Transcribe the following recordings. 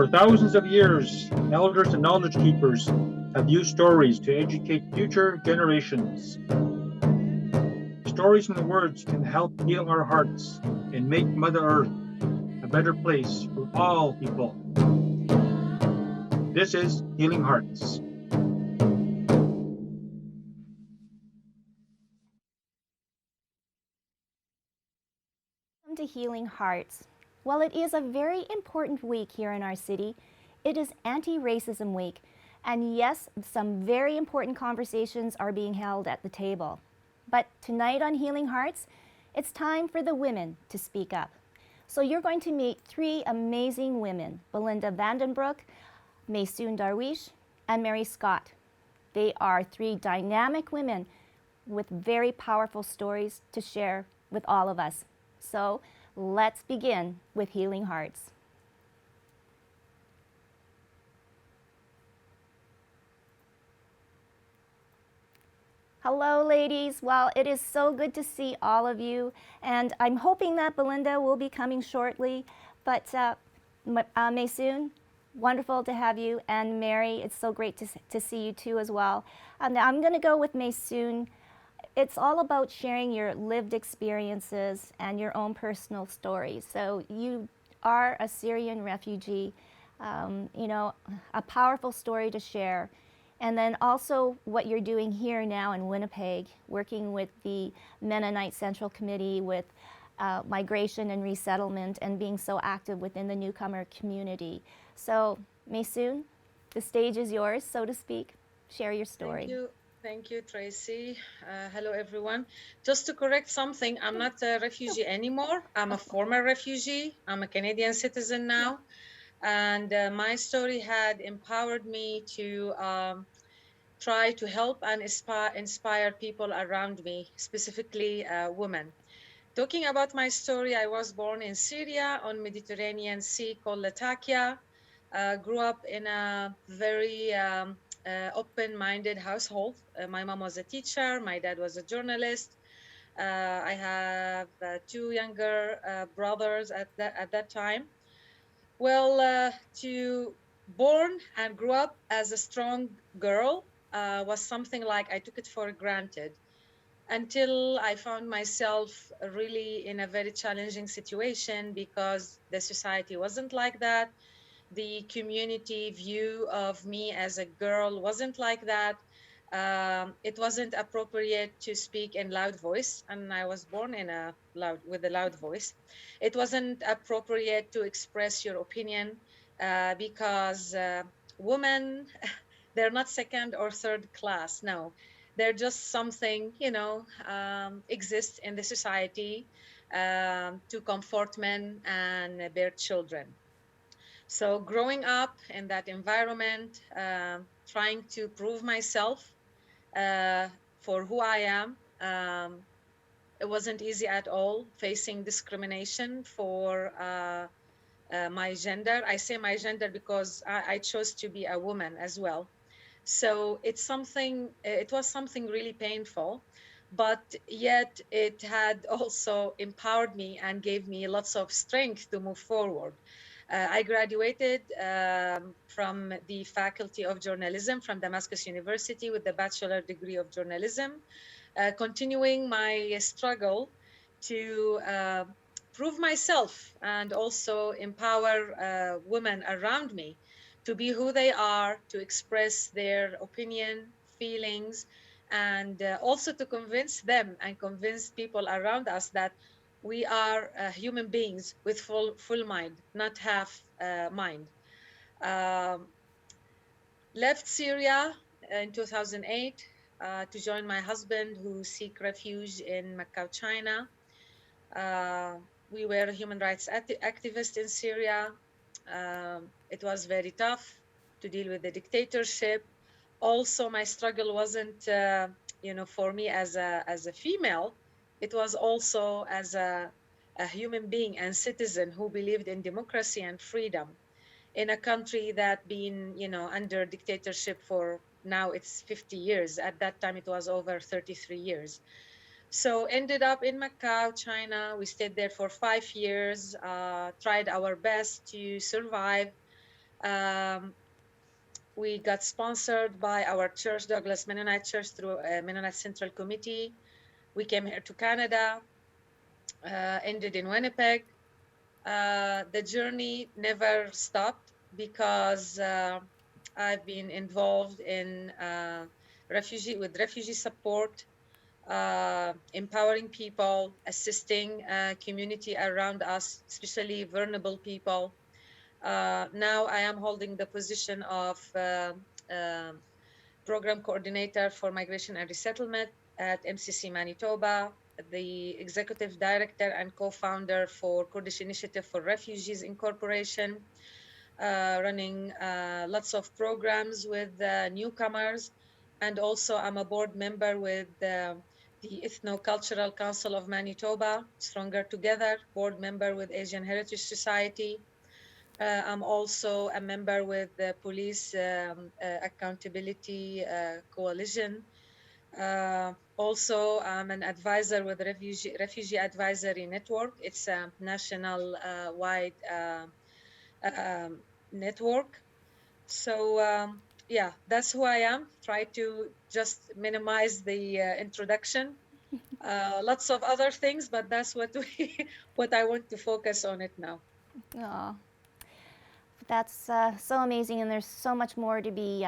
For thousands of years, elders and knowledge keepers have used stories to educate future generations. Stories and words can help heal our hearts and make Mother Earth a better place for all people. This is Healing Hearts. Welcome to Healing Hearts. Well, it is a very important week here in our city. It is Anti-Racism Week, and yes, some very important conversations are being held at the table. But tonight on Healing Hearts, it's time for the women to speak up. So you're going to meet three amazing women, Belinda Vandenbroeck, Maysoun Darweesh, and Mary Scott. They are three dynamic women with very powerful stories to share with all of us. So let's begin with Healing Hearts. Hello, ladies. Well, it is so good to see all of you, and I'm hoping that Belinda will be coming shortly. But Maysoun, wonderful to have you, and Mary, it's so great to see you too as well. I'm going to go with Maysoun. It's all about sharing your lived experiences and your own personal stories. So you are a Syrian refugee, a powerful story to share. And then also what you're doing here now in Winnipeg, working with the Mennonite Central Committee with migration and resettlement and being so active within the newcomer community. So Maysoun, the stage is yours, so to speak. Share your story. Thank you, Tracy. Hello, everyone. Just to correct something, I'm not a refugee anymore. I'm a former refugee. I'm a Canadian citizen now. And my story had empowered me to try to help and inspire people around me, specifically women. Talking about my story, I was born in Syria on Mediterranean Sea called Latakia. Grew up in a very open-minded household. My mom was a teacher. My dad was a journalist. I have two younger brothers at that time. Well, to born and grew up as a strong girl was something like I took it for granted until I found myself really in a very challenging situation because the society wasn't like that. The community view of me as a girl wasn't like that. It wasn't appropriate to speak in loud voice, and I was born with a loud voice. It wasn't appropriate to express your opinion because women, they're not second or third class. No, they're just something, exists in the society to comfort men and their children. So growing up in that environment, trying to prove myself uh, for who I am, it wasn't easy at all, facing discrimination for my gender. I say my gender because I chose to be a woman as well. So it was something really painful, but yet it had also empowered me and gave me lots of strength to move forward. I graduated from the Faculty of Journalism from Damascus University with the bachelor degree of journalism, continuing my struggle to prove myself and also empower women around me to be who they are, to express their opinion, feelings, and also to convince them and convince people around us that we are human beings with full mind, not half mind. Um, Left Syria in 2008 to join my husband who seek refuge in Macau, China. We were human rights activists in Syria. It was very tough to deal with the dictatorship. Also, my struggle wasn't, for me as a female. It was also as a human being and citizen who believed in democracy and freedom in a country that been, under dictatorship for now it's 50 years. At that time, it was over 33 years. So ended up in Macau, China. We stayed there for 5 years, tried our best to survive. Um, we got sponsored by our church, Douglas Mennonite Church, through a Mennonite Central Committee. We came here to Canada, ended in Winnipeg. The journey never stopped because I've been involved in refugee support, empowering people, assisting community around us, especially vulnerable people. Now I am holding the position of program coordinator for migration and resettlement at MCC Manitoba, the executive director and co-founder for Kurdish Initiative for Refugees Incorporation, running lots of programs with newcomers. And also I'm a board member with the Ethno-Cultural Council of Manitoba, Stronger Together, board member with Asian Heritage Society. I'm also a member with the Police Accountability Coalition. Also, I'm an advisor with Refugee Advisory Network. It's a national wide network. So yeah, that's who I am. Try to just minimize the introduction. Lots of other things, but that's what what I want to focus on it now. Aw, that's so amazing, and there's so much more to be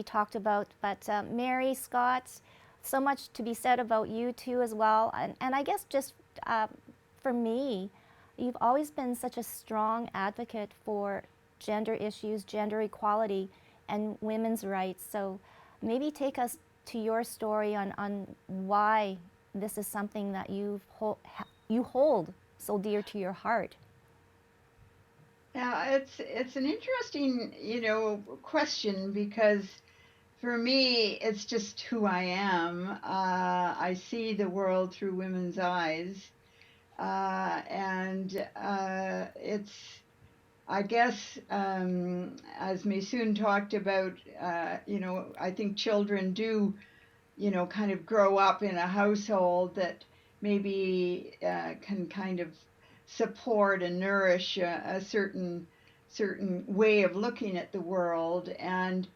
talked about. But Mary, Scott, so much to be said about you too as well. And I guess just for me, you've always been such a strong advocate for gender issues, gender equality, and women's rights. So maybe take us to your story on why this is something that you hold so dear to your heart. Yeah, it's an interesting, question because for me, it's just who I am. I see the world through women's eyes, and it's, I guess, as Maysoun talked about, I think children do, kind of grow up in a household that maybe can kind of support and nourish a certain way of looking at the world. And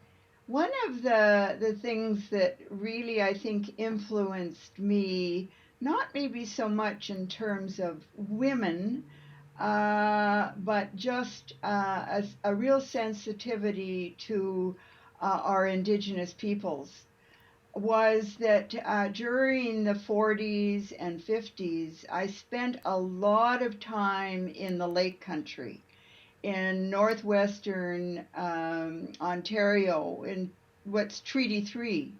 one of the things that really I think influenced me, not maybe so much in terms of women, but just a real sensitivity to our Indigenous peoples, was that during the 40s and 50s, I spent a lot of time in the Lake Country in northwestern Ontario in what's Treaty 3.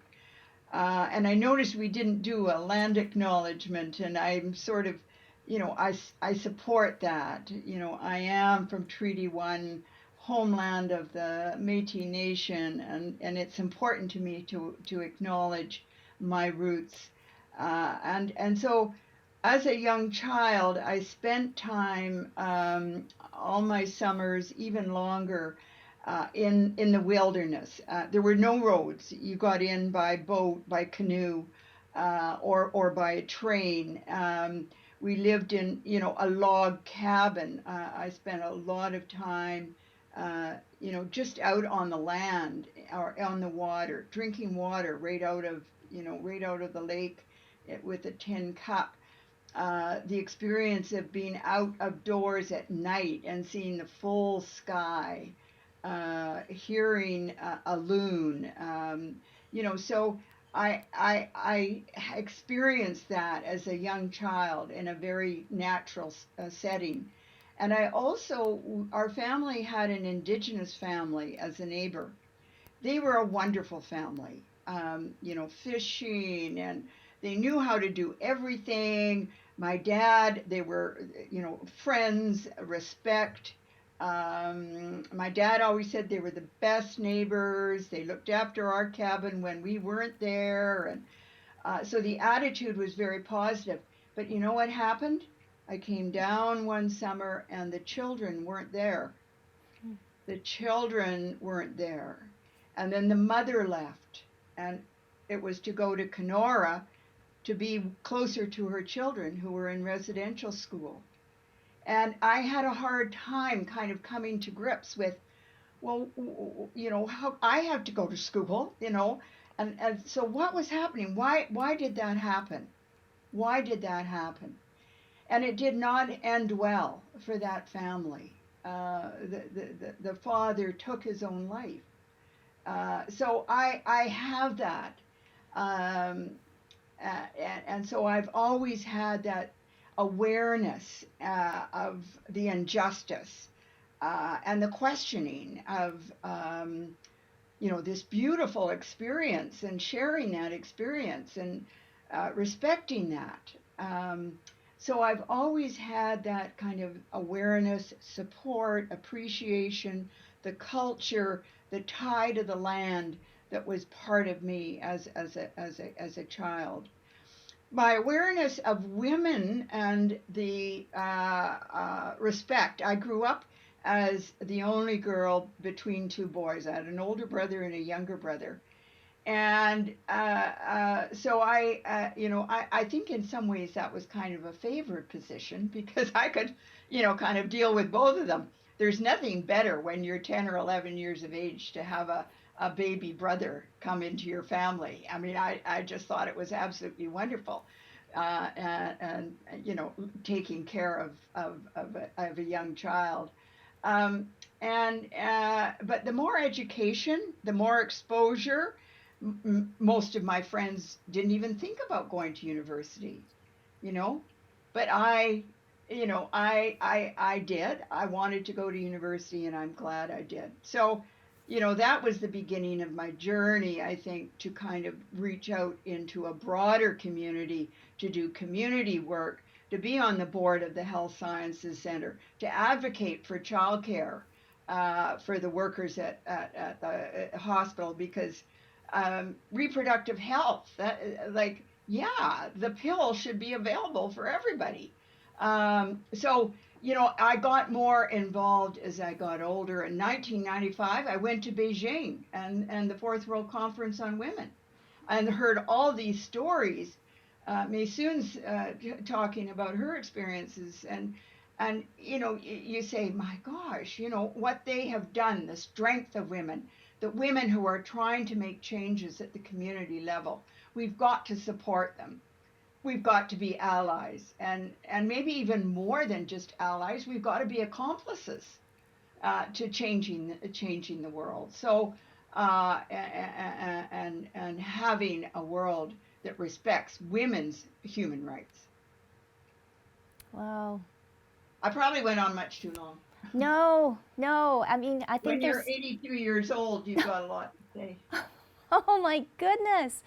And I noticed we didn't do a land acknowledgement, and I'm sort of, I support that. I am from Treaty 1, homeland of the Métis Nation, and it's important to me to acknowledge my roots. And so as a young child, I spent time, all my summers, even longer, in the wilderness. There were no roads. You got in by boat, by canoe, or by train. We lived in, a log cabin. I spent a lot of time, just out on the land or on the water, drinking water right out of the lake with a tin cup. The experience of being out of doors at night and seeing the full sky, hearing a loon, so I experienced that as a young child in a very natural setting. And I also, our family had an Indigenous family as a neighbor. They were a wonderful family, fishing, and they knew how to do everything. My dad, they were, friends, respect. My dad always said they were the best neighbors. They looked after our cabin when we weren't there. And so the attitude was very positive. But you know what happened? I came down one summer and the children weren't there. The children weren't there. And then the mother left, and it was to go to Kenora to be closer to her children who were in residential school. And I had a hard time kind of coming to grips with, well, you know, how I have to go to school, you know, and so what was happening? Why did that happen? Why did that happen? And it did not end well for that family. The father took his own life. So I have that. Um, and so I've always had that awareness of the injustice and the questioning of you know, this beautiful experience and sharing that experience and respecting that. So I've always had that kind of awareness, support, appreciation, the culture, the tie to the land that was part of me as a child. My awareness of women and the respect. I grew up as the only girl between two boys. I had an older brother and a younger brother. And so you know, I think in some ways that was kind of a favored position because I could, you know, kind of deal with both of them. There's nothing better when you're 10 or 11 years of age to have a baby brother come into your family. I mean, I just thought it was absolutely wonderful. You know, taking care of a young child. But the more education, the more exposure, most of my friends didn't even think about going to university, you know, but you know, I did. I wanted to go to university, and I'm glad I did. So, you know, that was the beginning of my journey, I think, to kind of reach out into a broader community, to do community work, to be on the board of the Health Sciences Center, to advocate for childcare for the workers at the hospital, because reproductive health, like, yeah, the pill should be available for everybody. So, you know, I got more involved as I got older. In 1995, I went to Beijing and the Fourth World Conference on Women, and heard all these stories. Maysoun's talking about her experiences, and you know, you say, my gosh, you know what they have done, the strength of women, the women who are trying to make changes at the community level. We've got to support them. We've got to be allies, and maybe even more than just allies. We've got to be accomplices to changing the world. So and having a world that respects women's human rights. Wow. I probably went on much too long. No, no. I mean, I When think you're there's. 82 years old, you've got a lot to say. Oh my goodness.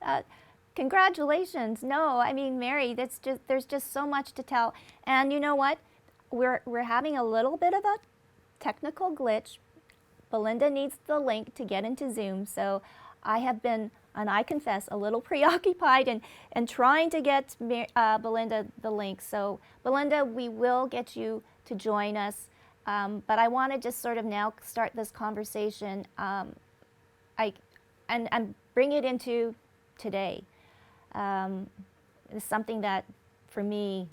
Uh, Congratulations. No, I mean, Mary, that's just there's just so much to tell. And you know what? We're having a little bit of a technical glitch. Belinda needs the link to get into Zoom, so I have been, and I confess, a little preoccupied and trying to get Belinda the link. So Belinda, we will get you to join us, but I want to just sort of now start this conversation and bring it into today. It's something that, for me,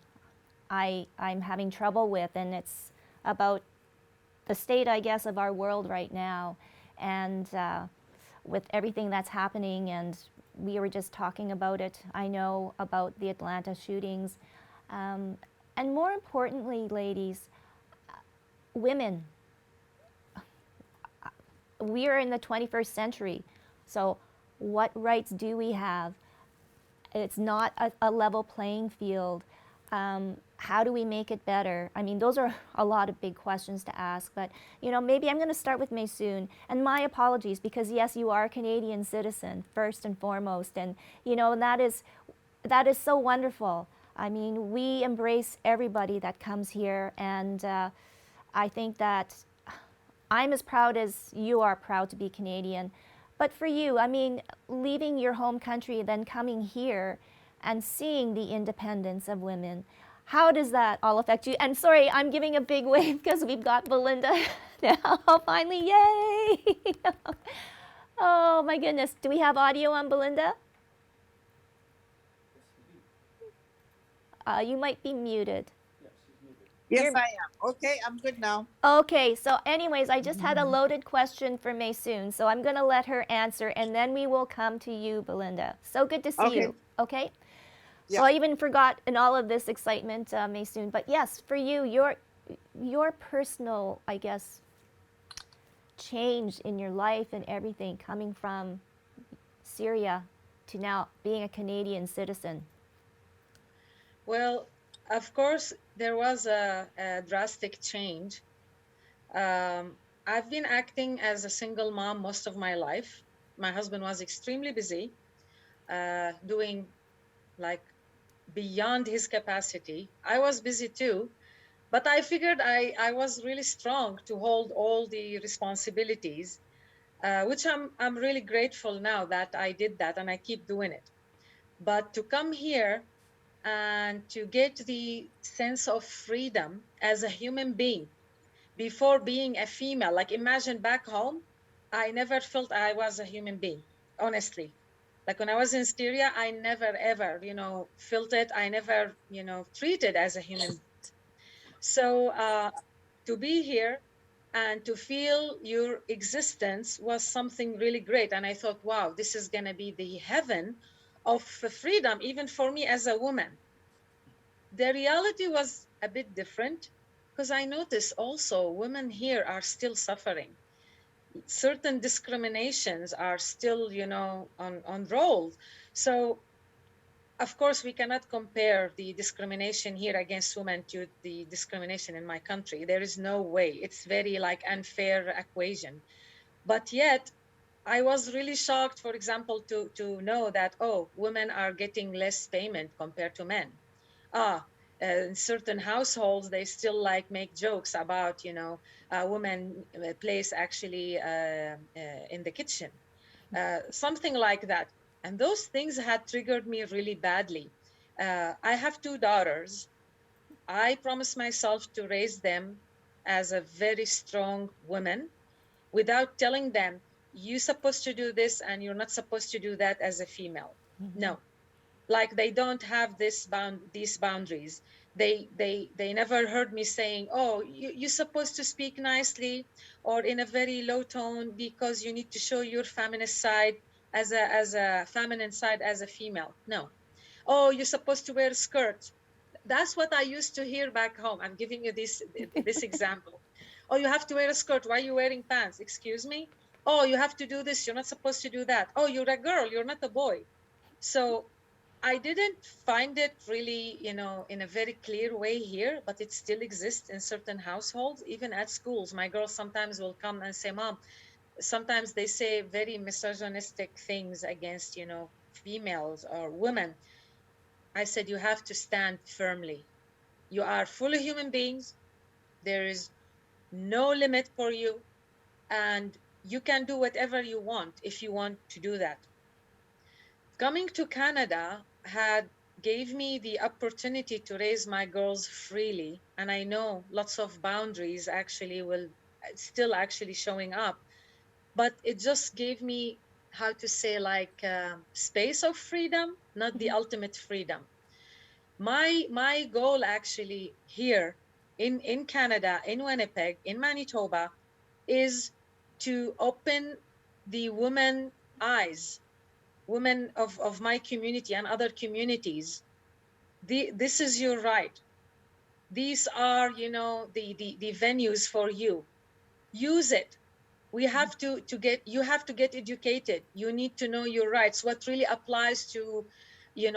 I'm having trouble with, and it's about the state, I guess, of our world right now, and with everything that's happening, and we were just talking about it. I know about the Atlanta shootings, and more importantly, ladies, women. We are in the 21st century, so what rights do we have? It's not a level playing field. How do we make it better? I mean, those are a lot of big questions to ask, but you know, maybe I'm going to start with Maysoun. And my apologies, because yes, you are a Canadian citizen first and foremost, and you know, that is so wonderful. I mean, we embrace everybody that comes here, and I think that I'm as proud as you are proud to be Canadian. But for you, I mean, leaving your home country, then coming here and seeing the independence of women, how does that all affect you? And sorry, I'm giving a big wave because we've got Belinda now, finally, yay! Oh my goodness, do we have audio on Belinda? You might be muted. Yes, she's muted. Yes, You're I am. Okay, I'm good now. okay. So, anyways, I just had a loaded question for Maysoun, so I'm gonna let her answer, and then we will come to you, Belinda. So good to see Okay. you. Okay. So Yeah. I even forgot in all of this excitement, Maysoun. But yes, for you, your personal, I guess, change in your life and everything coming from Syria to now being a Canadian citizen. Well, of course, there was a drastic change. I've been acting as a single mom most of my life. My husband was extremely busy, doing like beyond his capacity. I was busy too, but I figured I was really strong to hold all the responsibilities, which I'm really grateful now that I did that and I keep doing it. But to come here and to get the sense of freedom as a human being before being a female, like imagine back home, I never felt I was a human being, honestly. Like when I was in Syria, I never ever, felt it. I never, treated as a human. So to be here and to feel your existence was something really great. And I thought, wow, this is going to be the heaven of freedom, even for me as a woman. The reality was a bit different because I noticed also women here are still suffering. Certain discriminations are still, on roll. So of course, we cannot compare the discrimination here against women to the discrimination in my country. There is no way. It's very like unfair equation. But yet, I was really shocked, for example, to know that, oh, women are getting less payment compared to men. Ah, in certain households, they still like make jokes about, a woman place actually in the kitchen, something like that. And those things had triggered me really badly. I have two daughters. I promised myself to raise them as a very strong woman without telling them, you're supposed to do this and you're not supposed to do that as a female. No, like they don't have these boundaries. They never heard me saying, oh, you're supposed to speak nicely or in a very low tone because you need to show your feminist side as a feminine side as a female. No. Oh, you're supposed to wear skirts. That's what I used to hear back home. I'm giving you this example. Oh, you have to wear a skirt. Why are you wearing pants? Excuse me. Oh, you have to do this. You're not supposed to do that. Oh, you're a girl. You're not a boy. So I didn't find it really, in a very clear way here, but it still exists in certain households, even at schools. My girls sometimes will come and say, Mom, sometimes they say very misogynistic things against, females or women. I said, you have to stand firmly. You are fully human beings. There is no limit for you, and you can do whatever you want if you want to do that. Coming to Canada had gave me the opportunity to raise my girls freely, and I know lots of boundaries actually will still actually showing up, but it just gave me, how to say, like space of freedom, not the ultimate freedom. My goal actually here in Canada, in Winnipeg, in Manitoba, is to open the women eyes, women of my community and other communities. This is your right. These are, the venues for you. Use it. We have to get, you have to get educated. You need to know your rights. What really applies to,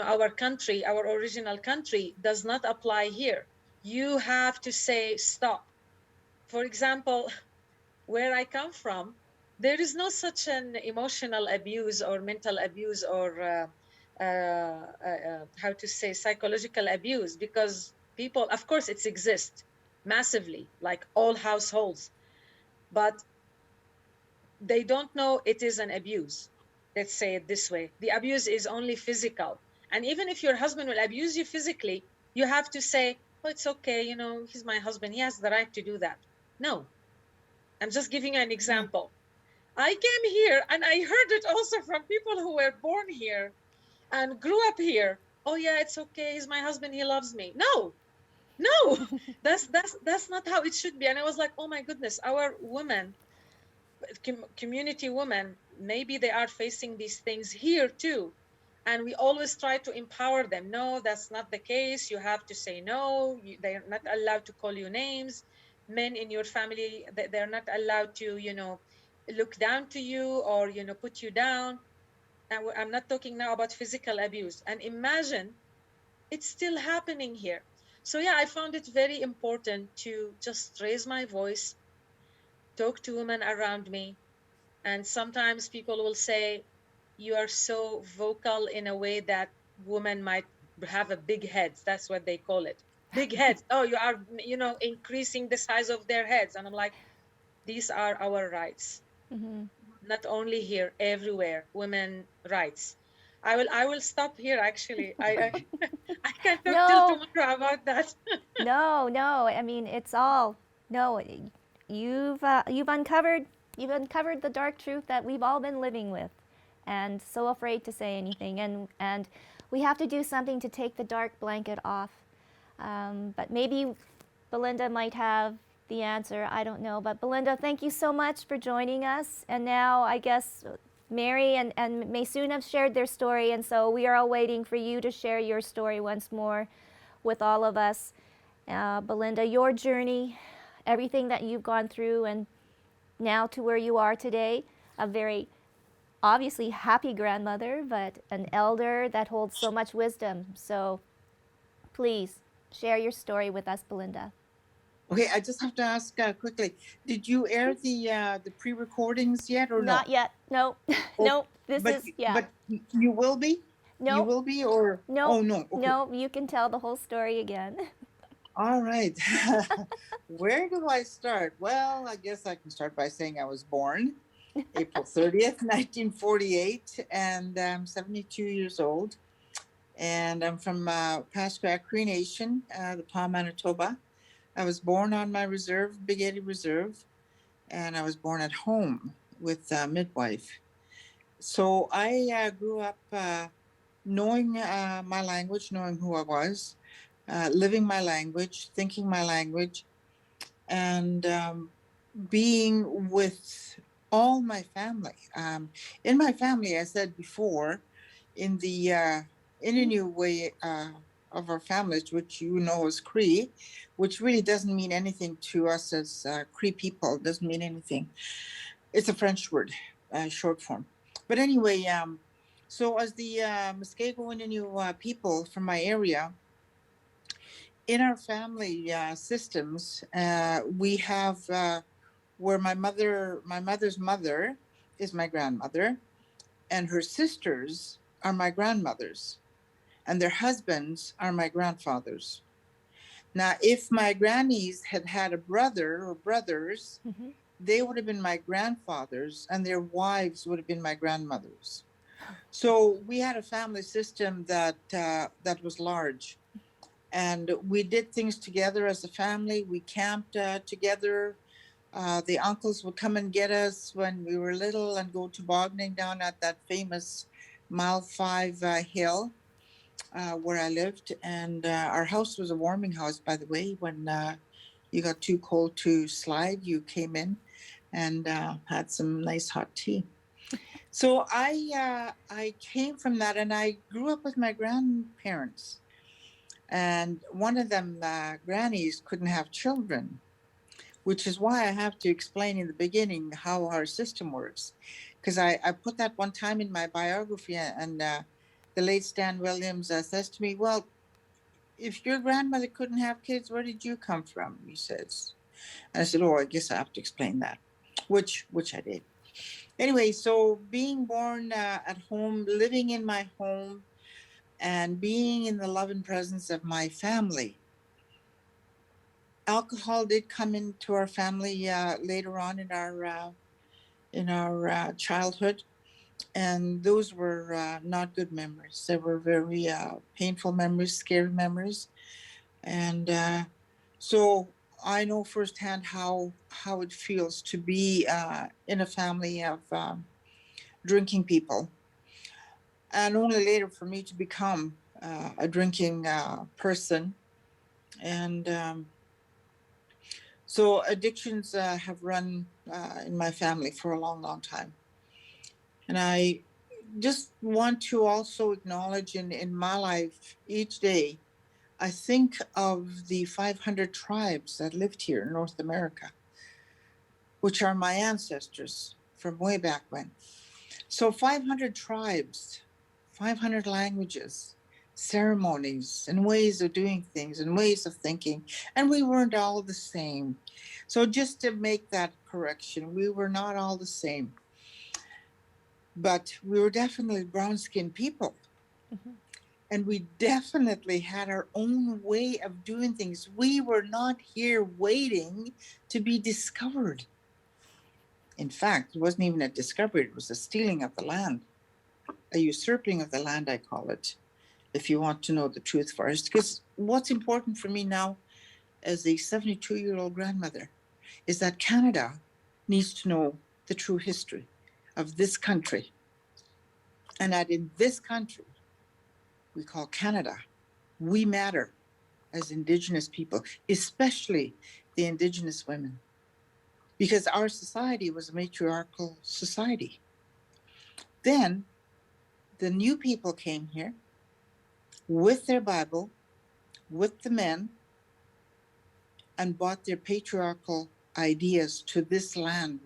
our country, our original country, does not apply here. You have to say stop. For example, where I come from, there is no such an emotional abuse or mental abuse or how to say, psychological abuse, because people, of course, it exists massively, like all households, but they don't know it is an abuse. Let's say it this way. The abuse is only physical. And even if your husband will abuse you physically, you have to say, oh, it's okay, he's my husband, he has the right to do that. No, I'm just giving you an example. I came here and I heard it also from people who were born here and grew up here. Oh yeah, it's okay, he's my husband, he loves me. No, No, that's not how it should be. And I was like, oh my goodness, our women, community women, maybe they are facing these things here too. And we always try to empower them. No, that's not the case. You have to say no. They're not allowed to call you names. Men in your family, they're not allowed to, look down to you or, put you down. And I'm not talking now about physical abuse. And imagine it's still happening here. So yeah, I found it very important to just raise my voice, talk to women around me. And sometimes people will say, you are so vocal in a way that women might have a big heads. That's what they call it. Big heads. Oh, you are, increasing the size of their heads. And I'm like, these are our rights. Hmm. Not only here, everywhere, women rights. I will stop here actually. I can talk till No, tomorrow about that. no. I mean, it's all no. You've uncovered the dark truth that we've all been living with, and so afraid to say anything. And we have to do something to take the dark blanket off. But maybe Belinda might have the answer. I don't know. But Belinda, thank you so much for joining us. And now I guess Mary and Maysoun have shared their story, and so we are all waiting for you to share your story once more with all of us. Belinda, your journey, everything that you've gone through, and now to where you are today, a very obviously happy grandmother, but an elder that holds so much wisdom. So please share your story with us, Belinda. Okay, I just have to ask quickly. Did you air the pre-recordings yet or no? Not yet. Nope. Oh, Nope. This but is, yeah. but you will be. You Nope. will be, or Nope. oh no. Okay. Nope. You can tell the whole story again. All right. Where do I start? Well, I guess I can start by saying I was born April 30th, 1948, and I'm 72 years old. And I'm from Pasquak Cree Nation, the Palm, Manitoba. I was born on my reserve, Big Eddy Reserve, and I was born at home with a midwife. So I grew up knowing my language, knowing who I was, living my language, thinking my language, and being with all my family. In my family, I said before, in the Innu way of our families, which you know as Cree, which really doesn't mean anything to us as Cree people, it doesn't mean anything. It's a French word, short form. But anyway, so as the Muskego Innu people from my area, in our family systems, we have where my mother's mother is my grandmother, and her sisters are my grandmothers, and their husbands are my grandfathers. Now, if my grannies had had a brother or brothers, Mm-hmm. they would have been my grandfathers, and their wives would have been my grandmothers. So we had a family system that was large, and we did things together as a family. We camped together. The uncles would come and get us when we were little and go tobogganing down at that famous Mile 5 hill where I lived. And our house was a warming house, by the way. When you got too cold to slide, you came in and had some nice hot tea. So I came from that, and I grew up with my grandparents. And one of them, grannies, couldn't have children, which is why I have to explain in the beginning how our system works. Because I put that one time in my biography, and the late Stan Williams says to me, well, if your grandmother couldn't have kids, where did you come from? He says. And I said, oh, I guess I have to explain that, which I did. Anyway, so being born at home, living in my home, and being in the love and presence of my family. Alcohol did come into our family later on in our childhood, and those were not good memories. They were very painful memories, scary memories, and so I know firsthand how it feels to be in a family of drinking people, and only later for me to become a drinking person And so addictions have run in my family for a long, long time. And I just want to also acknowledge in my life each day, I think of the 500 tribes that lived here in North America, which are my ancestors from way back when. So 500 tribes, 500 languages, ceremonies, and ways of doing things and ways of thinking. And we weren't all the same. So just to make that correction, we were not all the same. But we were definitely brown-skinned people. Mhm. And we definitely had our own way of doing things. We were not here waiting to be discovered. In fact, it wasn't even a discovery, it was a stealing of the land, a usurping of the land, I call it, if you want to know the truth first. Because what's important for me now as a 72-year-old grandmother is that Canada needs to know the true history of this country. And that in this country, we call Canada, we matter as Indigenous people, especially the Indigenous women, because our society was a matriarchal society. Then the new people came here with their Bible, with the men, and brought their patriarchal ideas to this land,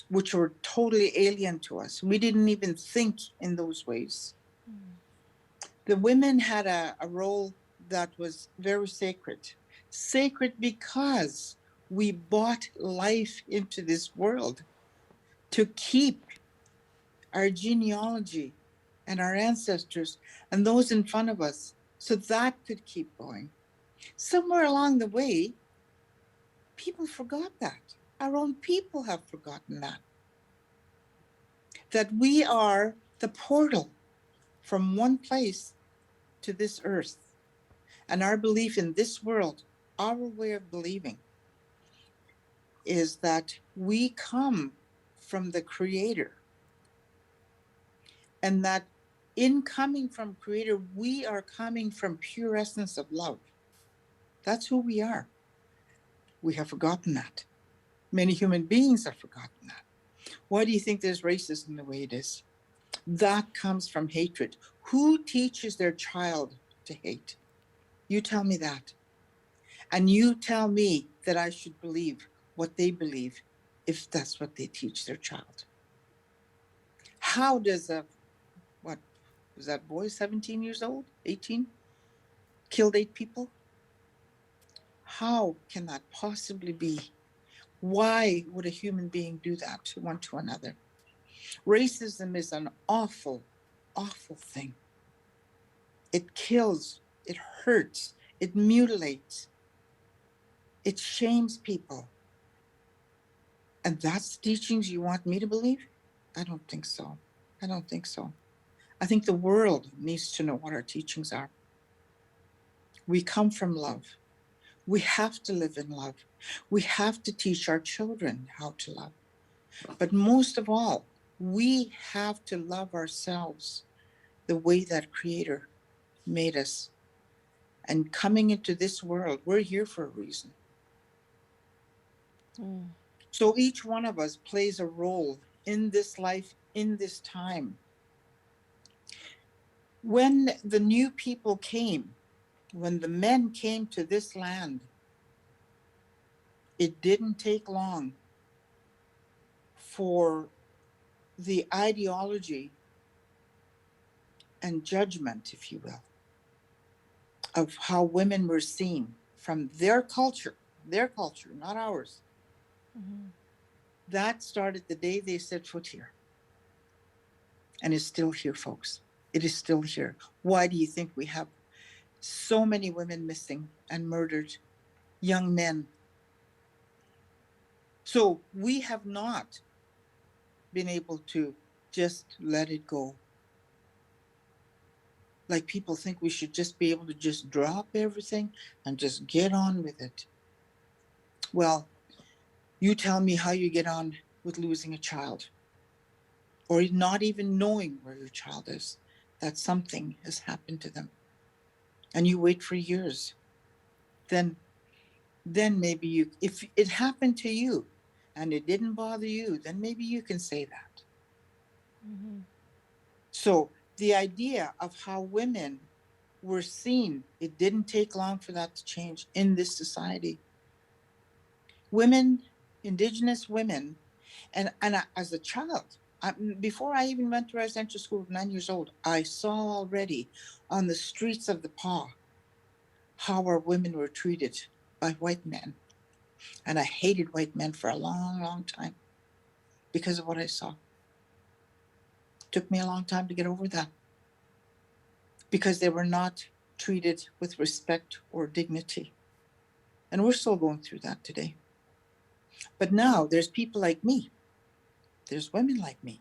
which were totally alien to us. We didn't even think in those ways. The women had a role that was very sacred. Sacred because we brought life into this world to keep our genealogy and our ancestors and those in front of us so that could keep going. Somewhere along the way, people forgot that. Our own people have forgotten that we are the portal from one place to this earth. And our belief in this world, our way of believing, is that we come from the Creator. And that in coming from Creator, we are coming from pure essence of love. That's who we are. We have forgotten that. Many human beings have forgotten that. Why do you think there's racism the way it is? That comes from hatred. Who teaches their child to hate? You tell me that. And you tell me that I should believe what they believe if that's what they teach their child. How does what was that boy, 17 years old, 18, killed 8 people? How can that possibly be? Why would a human being do that to one to another? Racism is an awful, awful thing. It kills, it hurts, it mutilates, it shames people. And that's the teachings you want me to believe? I don't think so. I don't think so. I think the world needs to know what our teachings are. We come from love. We have to live in love. We have to teach our children how to love. But most of all, we have to love ourselves the way that Creator made us. And coming into this world, we're here for a reason. So each one of us plays a role in this life, in this time. When the new people came, when the men came to this land, it didn't take long for the ideology and judgment, if you will, of how women were seen from their culture, not ours. Mm-hmm. That started the day they set foot here. And is still here, folks. It is still here. Why do you think we have so many women missing and murdered, young men? So we have not been able to just let it go. Like people think we should just be able to just drop everything and just get on with it. Well, you tell me how you get on with losing a child or not even knowing where your child is, that something has happened to them. And you wait for years. then maybe you, if it happened to you and it didn't bother you, then maybe you can say that. Mm-hmm. So the idea of how women were seen, it didn't take long for that to change in this society. Women, Indigenous women, and as a child, before I even went to residential school at 9 years old, I saw already on the streets of the PA how our women were treated by white men. And I hated white men for a long, long time because of what I saw. Took me a long time to get over that because they were not treated with respect or dignity. And we're still going through that today. But now there's people like me, there's women like me,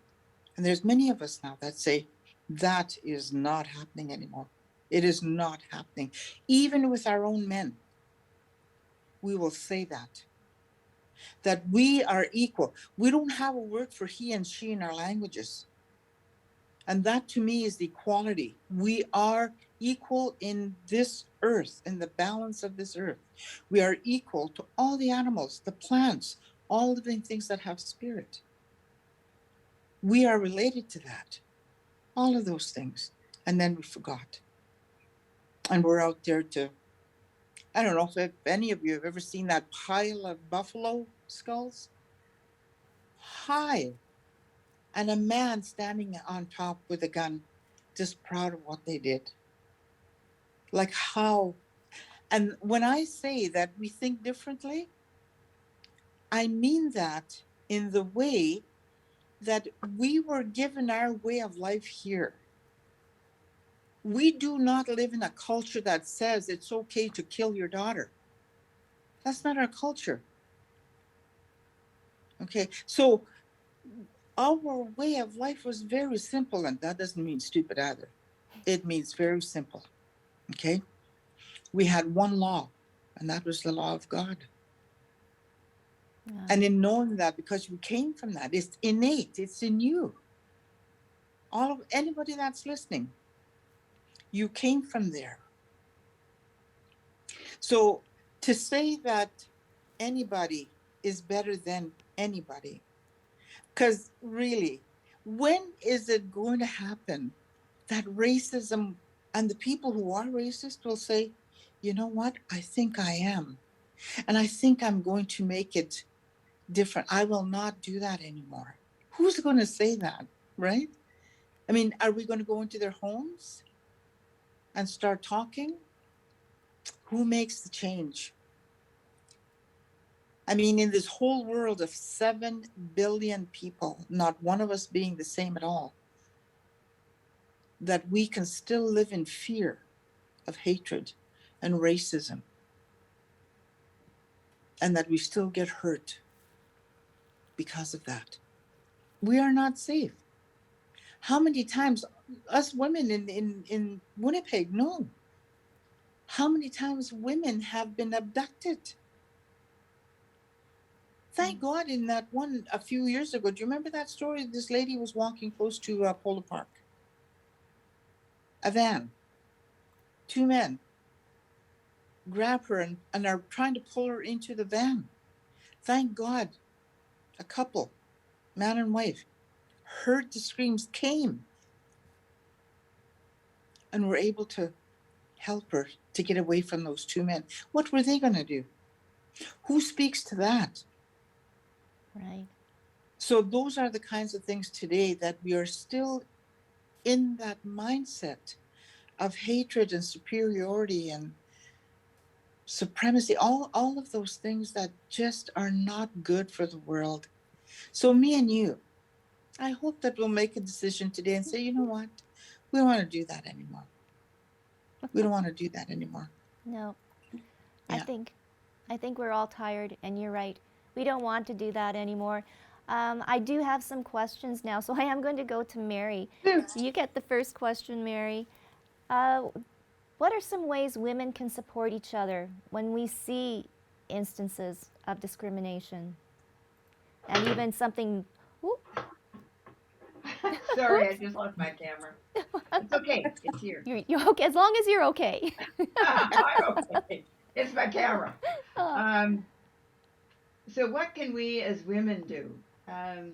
and there's many of us now that say that is not happening anymore. It is not happening. Even with our own men, we will say that we are equal. We don't have a word for he and she in our languages. And that to me is the equality. We are equal in this earth, in the balance of this earth. We are equal to all the animals, the plants, all living things that have spirit. We are related to that, all of those things. And then we forgot. And we're out there to, I don't know if any of you have ever seen that pile of buffalo skulls. High. And a man standing on top with a gun, just proud of what they did. Like how, and when I say that we think differently, I mean that in the way that we were given our way of life here. We do not live in a culture that says it's okay to kill your daughter. That's not our culture. Okay, so our way of life was very simple, and that doesn't mean stupid either. It means very simple. Okay, we had one law, and that was the law of God. Yeah. And in knowing that, because we came from that, it's innate, it's in you. All of anybody that's listening, you came from there. So to say that anybody is better than anybody, because really, when is it going to happen that racism and the people who are racist will say, you know what, I think I am. And I think I'm going to make it different. I will not do that anymore. Who's going to say that, right? I mean, are we going to go into their homes and start talking? Who makes the change? I mean, in this whole world of 7 billion people, not one of us being the same at all, that we can still live in fear of hatred and racism, and that we still get hurt because of that. We are not safe. How many times us women in Winnipeg know how many times women have been abducted? Thank God in that one a few years ago. Do you remember that story? This lady was walking close to Polo Park. A van, 2 men grab her and are trying to pull her into the van. Thank God a couple, man and wife, heard the screams, came, and were able to help her to get away from those 2 men. What were they going to do? Who speaks to that? Right. So those are the kinds of things today that we are still in that mindset of hatred and superiority and supremacy, all of those things that just are not good for the world. So me and you, I hope that we'll make a decision today and say, you know what? We don't want to do that anymore. We don't want to do that anymore. No. Yeah. I think we're all tired, and you're right. We don't want to do that anymore. I do have some questions now, so I am going to go to Mary. You get the first question, Mary. What are some ways women can support each other when we see instances of discrimination? And even something. Whoop, Sorry, I whoops. just lost my camera. It's okay. It's here. You're okay, as long as you're okay. I'm okay. It's my camera. Oh, Um, so what can we as women do? Um,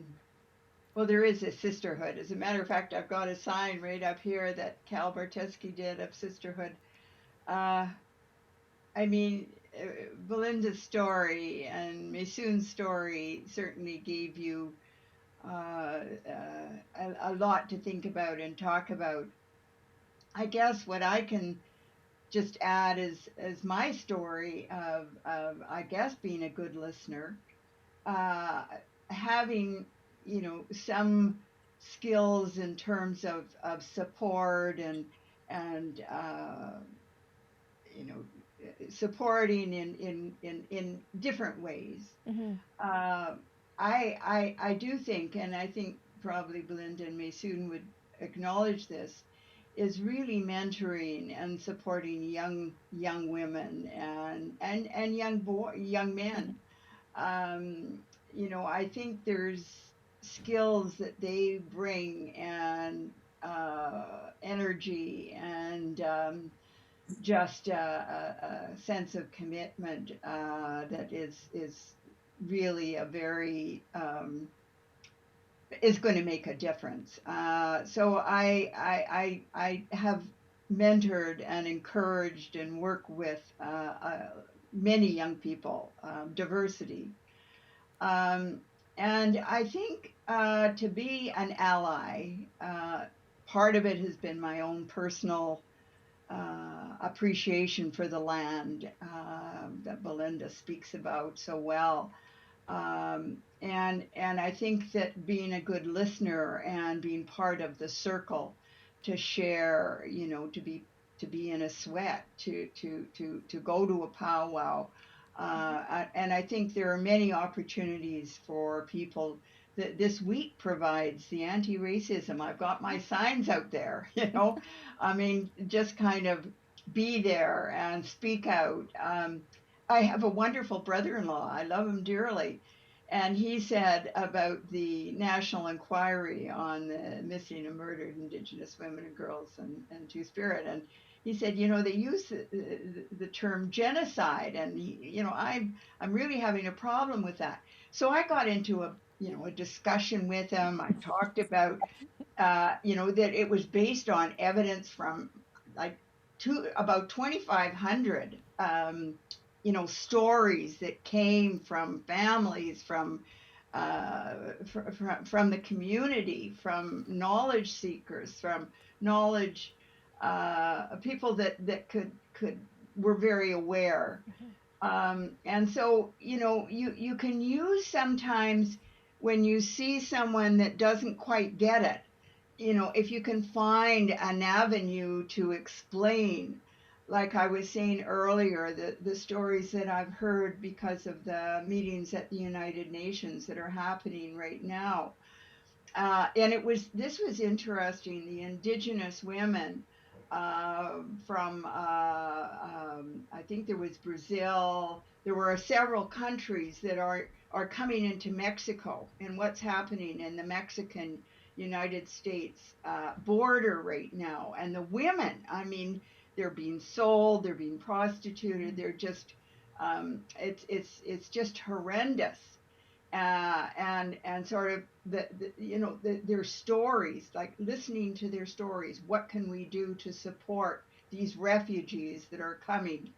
well, there is a sisterhood. As a matter of fact, I've got a sign right up here that Cal Bartesky did of sisterhood. Uh, I mean, Belinda's story and Maysoun's story certainly gave you a lot to think about and talk about. I guess what I can just add is my story of I guess being a good listener, uh, having some skills in terms of support and you know supporting in different ways. mm-hmm. Uh, I do think, and I think probably Belinda and Maysoon would acknowledge this, is really mentoring and supporting young women and young men. Um, I think there's skills that they bring and energy and just a sense of commitment that is really a very is going to make a difference. So I have mentored and encouraged and worked with many young people, diversity, um, and I think to be an ally, part of it has been my own personal appreciation for the land that Belinda speaks about so well. And I think that being a good listener and being part of the circle to share, to be in a sweat, to go to a powwow. And I think there are many opportunities for people that this week provides the anti-racism. I've got my signs out there, I mean, just kind of be there and speak out. I have a wonderful brother-in-law. I love him dearly. And he said about the national inquiry on the missing and murdered Indigenous women and girls and Two-Spirit. And he said, they use the term genocide. And, I'm really having a problem with that. So I got into a discussion with him. I talked about, that it was based on evidence from like about 2,500 stories that came from families, from the community, from knowledge seekers, from knowledge people that could were very aware. And so you can use sometimes when you see someone that doesn't quite get it, if you can find an avenue to explain, like I was saying earlier, the stories that I've heard because of the meetings at the United Nations that are happening right now. And this was interesting. The Indigenous women from I think there was Brazil. There were several countries that are coming into Mexico, and what's happening in the Mexican United States border right now. And the women, I mean, they're being sold, they're being prostituted, they're just it's just horrendous. And sort of their stories, like listening to their stories. What can we do to support these refugees that are coming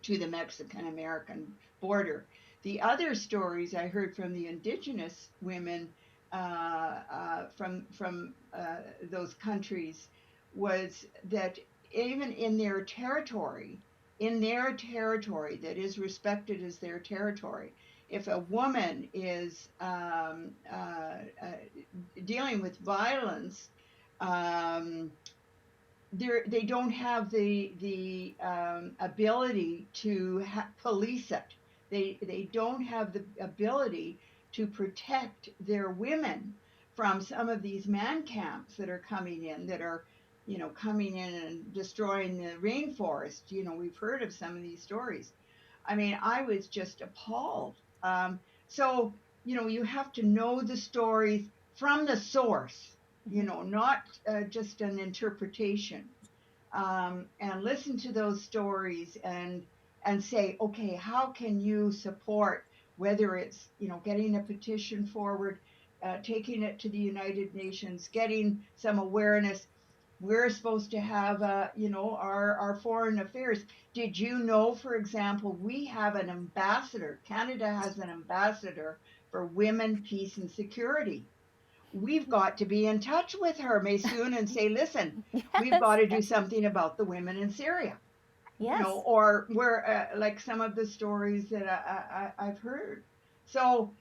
to the Mexican American border? The other stories I heard from the Indigenous women from those countries was that even in their territory that is respected as their territory, if a woman is dealing with violence, um, they don't have the ability to police it. They don't have the ability to protect their women from some of these man camps that are coming in, that are coming in and destroying the rainforest. We've heard of some of these stories. I mean, I was just appalled. So you have to know the stories from the source, not just an interpretation, and listen to those stories and and say, okay, how can you support, whether it's, getting a petition forward, taking it to the United Nations, getting some awareness. We're supposed to have, our foreign affairs. Did you know, for example, we have an ambassador, Canada has an ambassador for women, peace, and security. We've got to be in touch with her, Maysoun, and say, listen, we've got Yes. to do something about the women in Syria, Yes. or where, like some of the stories that I've heard. So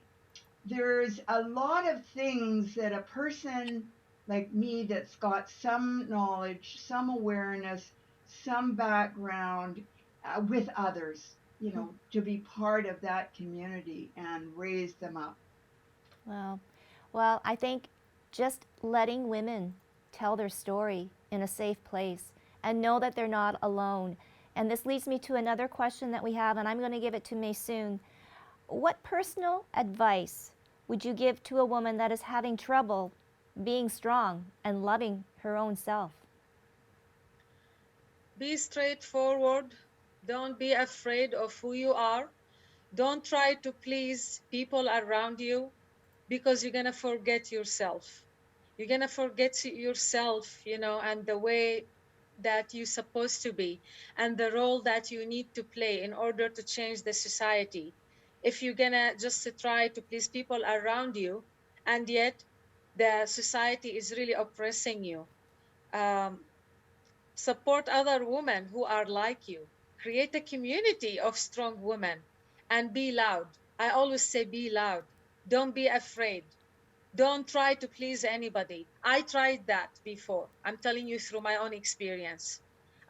there's a lot of things that a person like me that's got some knowledge, some awareness, some background with others, to be part of that community and raise them up. Well, well, I think just letting women tell their story in a safe place and know that they're not alone. And this leads me to another question that we have, and I'm going to give it to Maysoun. What personal advice would you give to a woman that is having trouble being strong and loving her own self? Be straightforward. Don't be afraid of who you are. Don't try to please people around you, because you're going to forget yourself. You're going to forget yourself, and the way that you're supposed to be, and the role that you need to play in order to change the society. If you're going to just try to please people around you, and yet the society is really oppressing you, um, support other women who are like you. Create a community of strong women and be loud. I always say be loud. Don't be afraid. Don't try to please anybody. I tried that before. I'm telling you through my own experience.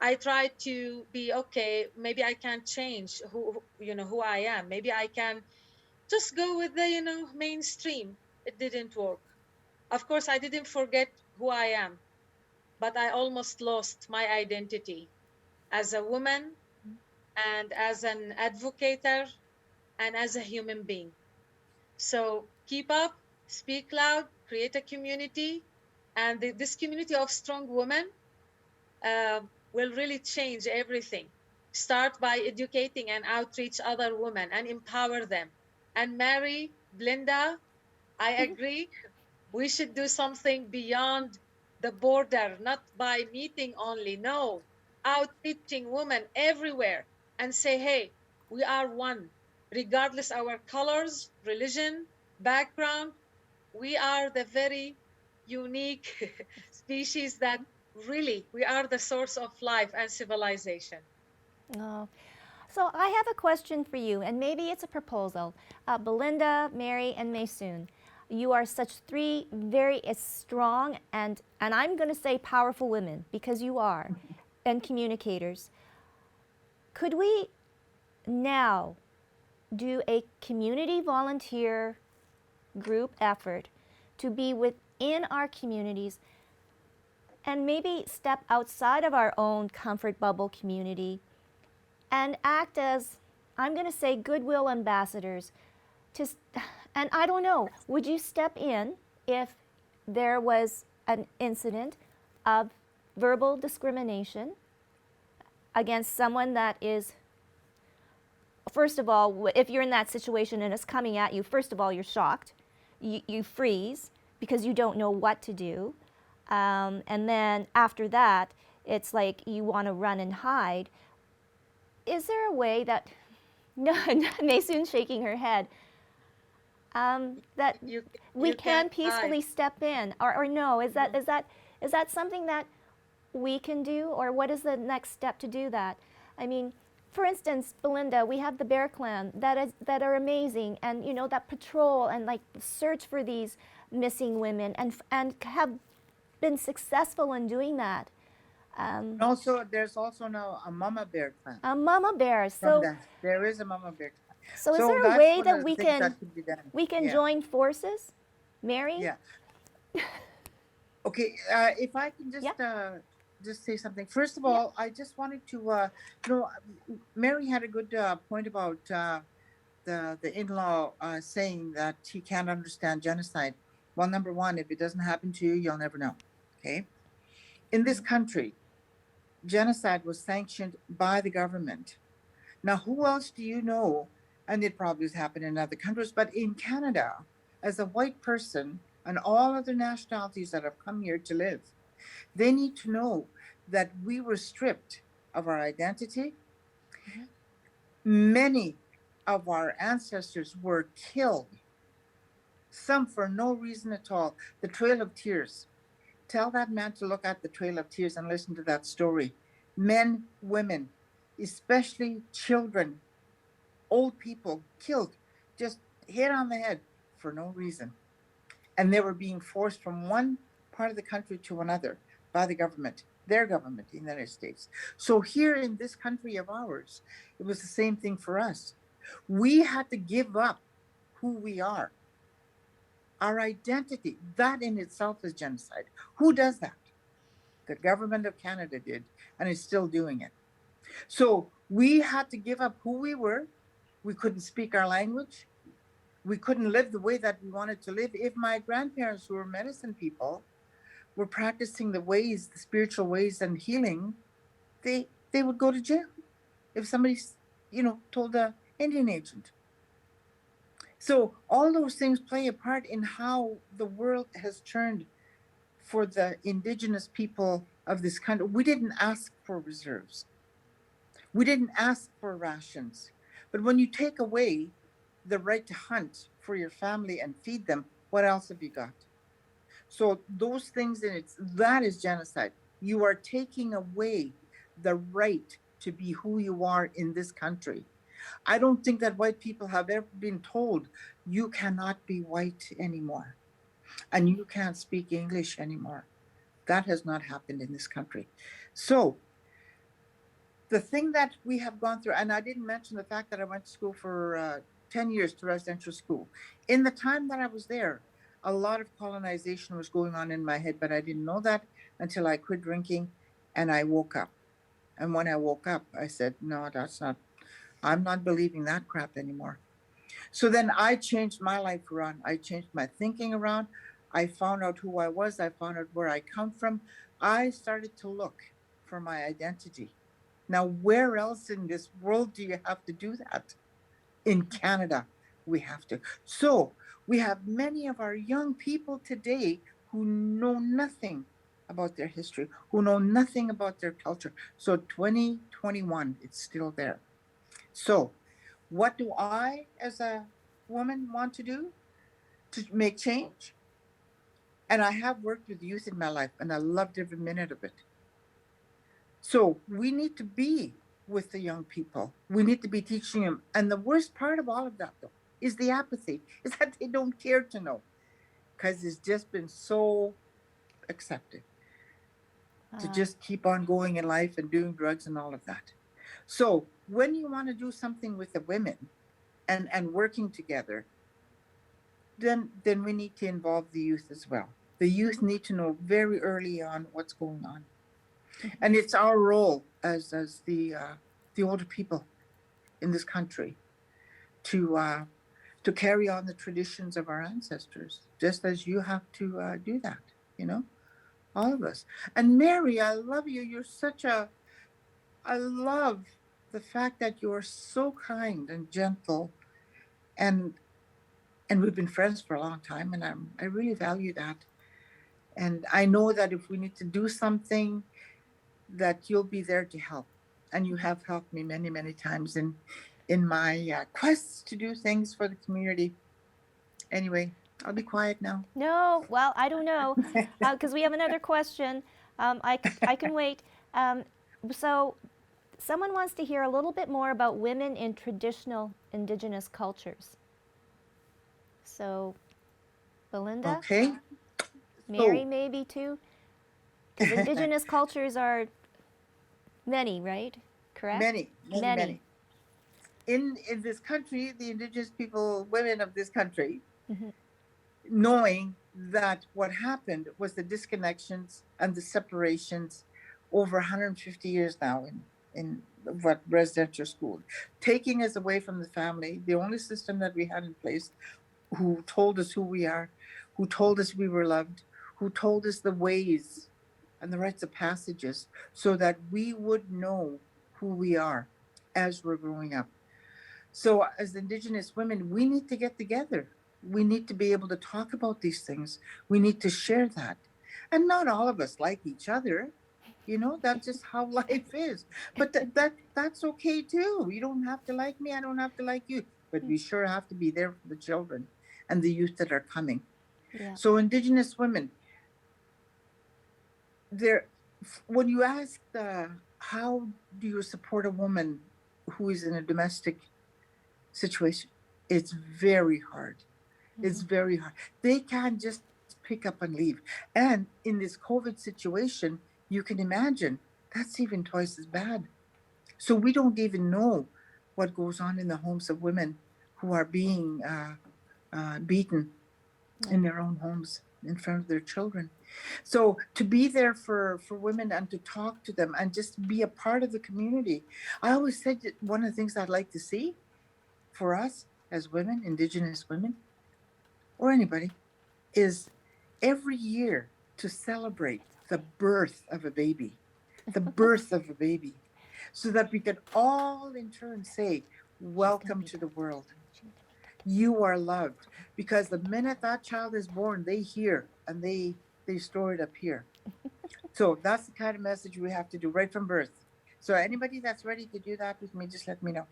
I tried to be okay. Maybe I can change who I am. Maybe I can just go with the, mainstream. It didn't work. Of course, I didn't forget who I am, but I almost lost my identity as a woman and as an advocator and as a human being. So keep up, speak loud, create a community, and this community of strong women uh, will really change everything. Start by educating and outreach other women and empower them. And Mary, Belinda, I agree. We should do something beyond the border, not by meeting only. No, outreaching women everywhere and say, hey, we are one, regardless our colors, religion, background. We are the very unique species that really we are the source of life and civilization. Oh. So I have a question for you, and maybe it's a proposal. Belinda, Mary, and Maysoun, you are such three very strong and I'm going to say powerful women, because you are, and communicators. Could we now do a community volunteer group effort to be within our communities and maybe step outside of our own comfort bubble community and act as, I'm going to say, goodwill ambassadors to, and I don't know, would you step in if there was an incident of verbal discrimination against someone that is, first of all, if you're in that situation and it's coming at you, first of all, you're shocked. You freeze because you don't know what to do. And then after that, it's like you want to run and hide. Is there a way that, no, Maysoun's shaking her head, that we You can can't peacefully hide. step in? Or no, is that something that we can do? Or what is the next step to do that? I mean, for instance, Belinda, we have the Bear Clan that are amazing, and that patrol and like search for these missing women and have been successful in doing that. Also, there's also now a mama bear clan A mama bear. from So that. There is a mama bear clan. so is So there a that's way one that of the things that can be done. we can Yeah, join forces, Mary? yeah. Okay, if I can Yeah. just say something. First of Yeah. all, I just wanted to, Mary had a good point about the in-law saying that he can't understand genocide. Well, number one, if it doesn't happen to you, you'll never know. Okay, in this country, genocide was sanctioned by the government. Now, who else do you know? And it probably has happened in other countries, but in Canada, as a white person and all other nationalities that have come here to live, they need to know that we were stripped of our identity. Mhm. Many of our ancestors were killed, some for no reason at all. The Trail of Tears. Tell that man to look at the Trail of Tears and listen to that story. Men, women, especially children, old people killed, just hit on the head for no reason. And they were being forced from one part of the country to another by the government, their government in the United States. So here in this country of ours, it was the same thing for us. We had to give up who we are, our identity. That in itself is genocide. Who does that? The government of Canada did, and is still doing it. So we had to give up who we were. We couldn't speak our language. We couldn't live the way that we wanted to live. If my grandparents, who were medicine people, were practicing the ways, the spiritual ways and healing, they would go to jail if somebody, told the Indian agent. So all those things play a part in how the world has turned for the Indigenous people of this country. We didn't ask for reserves. We didn't ask for rations. But when you take away the right to hunt for your family and feed them, what else have you got? So those things that is genocide. You are taking away the right to be who you are in this country. I don't think that white people have ever been told you cannot be white anymore and you can't speak English anymore. That has not happened in this country. So the thing that we have gone through, and I didn't mention the fact that I went to school for 10 years to residential school. In the time that I was there, a lot of colonization was going on in my head, but I didn't know that until I quit drinking and I woke up. And when I woke up, I said, no, I'm not believing that crap anymore. So then I changed my life around. I changed my thinking around. I found out who I was. I found out where I come from. I started to look for my identity. Now, where else in this world do you have to do that? In Canada, we have to. So we have many of our young people today who know nothing about their history, who know nothing about their culture. So 2021, it's still there. So what do I, as a woman, want to do to make change? And I have worked with youth in my life, and I loved every minute of it. So we need to be with the young people. We need to be teaching them. And the worst part of all of that, though, is the apathy, is that they don't care to know because it's just been so accepted to just keep on going in life and doing drugs and all of that. So when you want to do something with the women and working together, then we need to involve the youth as well. The youth need to know very early on what's going on. And it's our role as the older people in this country to carry on the traditions of our ancestors, just as you have to do that, all of us. And Mary, I love you. I love the fact that you're so kind and gentle, and we've been friends for a long time, and I really value that. And I know that if we need to do something, that you'll be there to help. And you have helped me many, many times in my quests to do things for the community. Anyway, I'll be quiet now. No, well, I don't know, because we have another question. I can wait. So, someone wants to hear a little bit more about women in traditional Indigenous cultures. So, Belinda, Okay. Mary, maybe too, because Indigenous cultures are many, right? Correct. Many. In this country, the Indigenous people, women of this country, Mhm. knowing that what happened was the disconnections and the separations over 150 years now in what residential school, taking us away from the family, the only system that we had in place, who told us who we are, who told us we were loved, who told us the ways and the rites of passages so that we would know who we are as we're growing up. So as Indigenous women, we need to get together. We need to be able to talk about these things. We need to share that. And not all of us like each other. That's just how life is. But that's okay too. You don't have to like me. I don't have to like you. But we sure have to be there for the children and the youth that are coming. Yeah. So Indigenous women, there, when you ask how do you support a woman who is in a domestic situation, it's very hard. It's very hard. They can't just pick up and leave. And in this COVID situation, you can imagine that's even twice as bad. So we don't even know what goes on in the homes of women who are being beaten in their own homes in front of their children. So to be there for women and to talk to them and just be a part of the community. I always said that one of the things I'd like to see for us as women, Indigenous women, or anybody, is every year to celebrate the birth of a baby, the birth of a baby, so that we can all in turn say, welcome to the world. You are loved. Because the minute that child is born, they hear and they store it up here. So that's the kind of message we have to do right from birth. So anybody that's ready to do that with me, just let me know.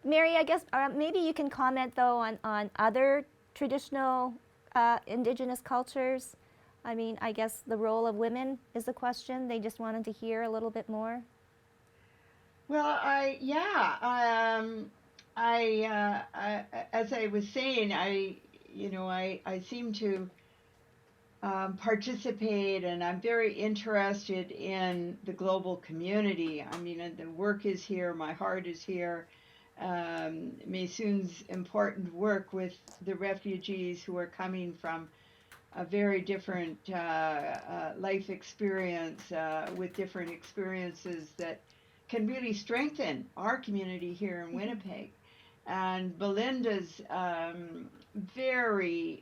Mary, I guess maybe you can comment though on other traditional Indigenous cultures. I mean, I guess the role of women is the question. They just wanted to hear a little bit more. Well, as I was saying, I seem to participate, and I'm very interested in the global community. I mean, the work is here, my heart is here. Maysoun's important work with the refugees who are coming from a very different life experience, with different experiences that can really strengthen our community here in Winnipeg. And Belinda's very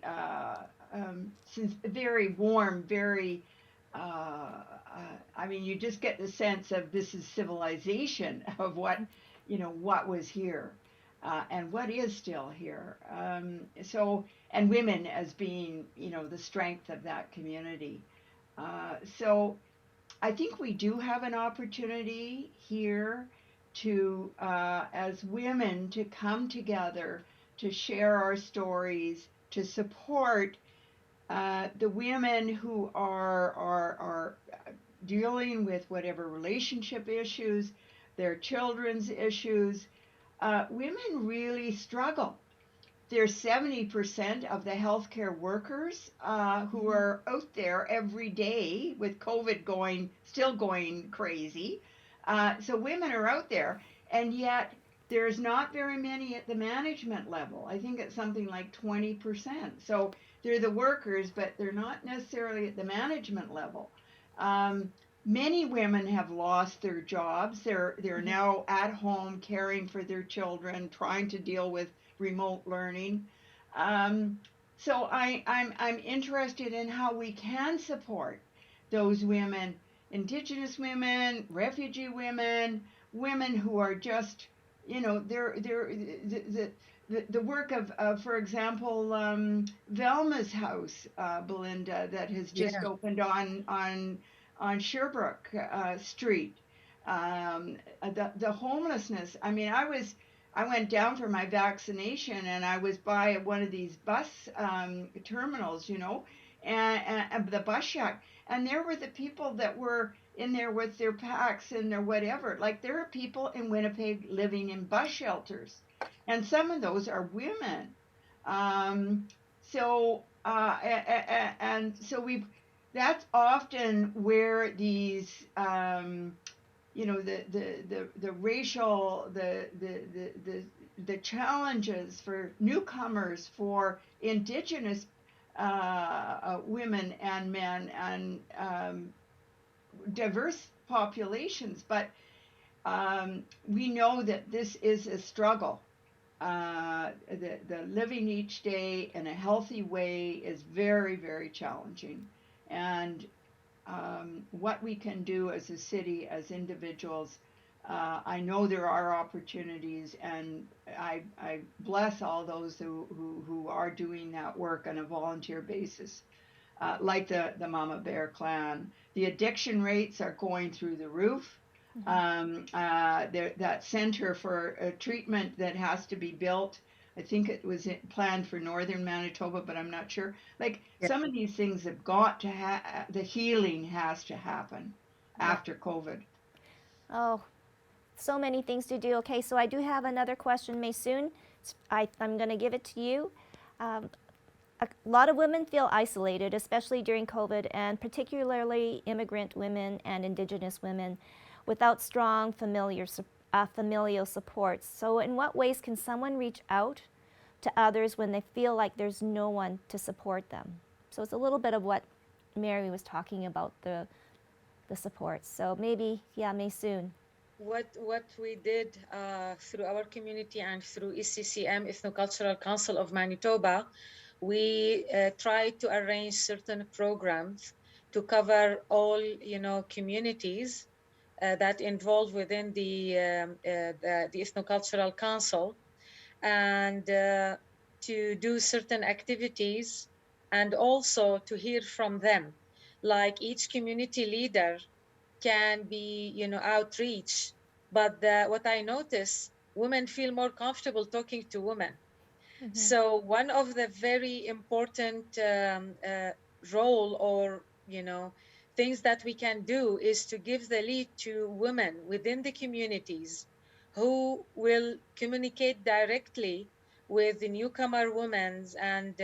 warm, very, I mean, you just get the sense of this is civilization of what was here. And what is still here. And women as being, the strength of that community. So I think we do have an opportunity here to, as women, to come together, to share our stories, to support the women who are dealing with whatever relationship issues, their children's issues. Women really struggle. There's 70% of the healthcare workers who are out there every day with COVID still going crazy. So women are out there, and yet there's not very many at the management level. I think it's something like 20%. So they're the workers, but they're not necessarily at the management level. Many women have lost their jobs. They're now at home caring for their children, trying to deal with remote learning. So I'm interested in how we can support those women, Indigenous women, refugee women, women who are just, they're the work of for example, Velma's house, Belinda, that has just opened on Sherbrooke Street. The homelessness. I mean, I went down for my vaccination, and I was by one of these bus terminals, and the bus shack, and there were the people that were in there with their packs and their whatever. Like, there are people in Winnipeg living in bus shelters, and some of those are women. So that's often where these the racial the challenges for newcomers, for Indigenous women and men, and diverse populations. But we know that this is a struggle. The living each day in a healthy way is very, very challenging. And what we can do as a city, as individuals. I know there are opportunities, and I bless all those who are doing that work on a volunteer basis, like the Mama Bear Clan. The addiction rates are going through the roof. That center for treatment that has to be built, I think it was planned for northern Manitoba, but I'm not sure. Like Yeah. some of these things have got to the healing has to happen Yeah. after COVID. Oh, so many things to do. Okay, so I do have another question, Maysoun. I'm going to give it to you. Um, a lot of women feel isolated, especially during COVID, and particularly immigrant women and Indigenous women, without strong familial supports. So, in what ways can someone reach out to others when they feel like there's no one to support them? So, it's a little bit of what Mary was talking about, the supports. So, maybe, yeah, Maysoun. What we did through our community and through ECCM, Ethnocultural Council of Manitoba, we tried to arrange certain programs to cover all communities that involved within the Ethnocultural Council, and to do certain activities, and also to hear from them. Like each community leader can be outreach, but what I notice, women feel more comfortable talking to women. So one of the very important role, or things that we can do, is to give the lead to women within the communities who will communicate directly with the newcomer women and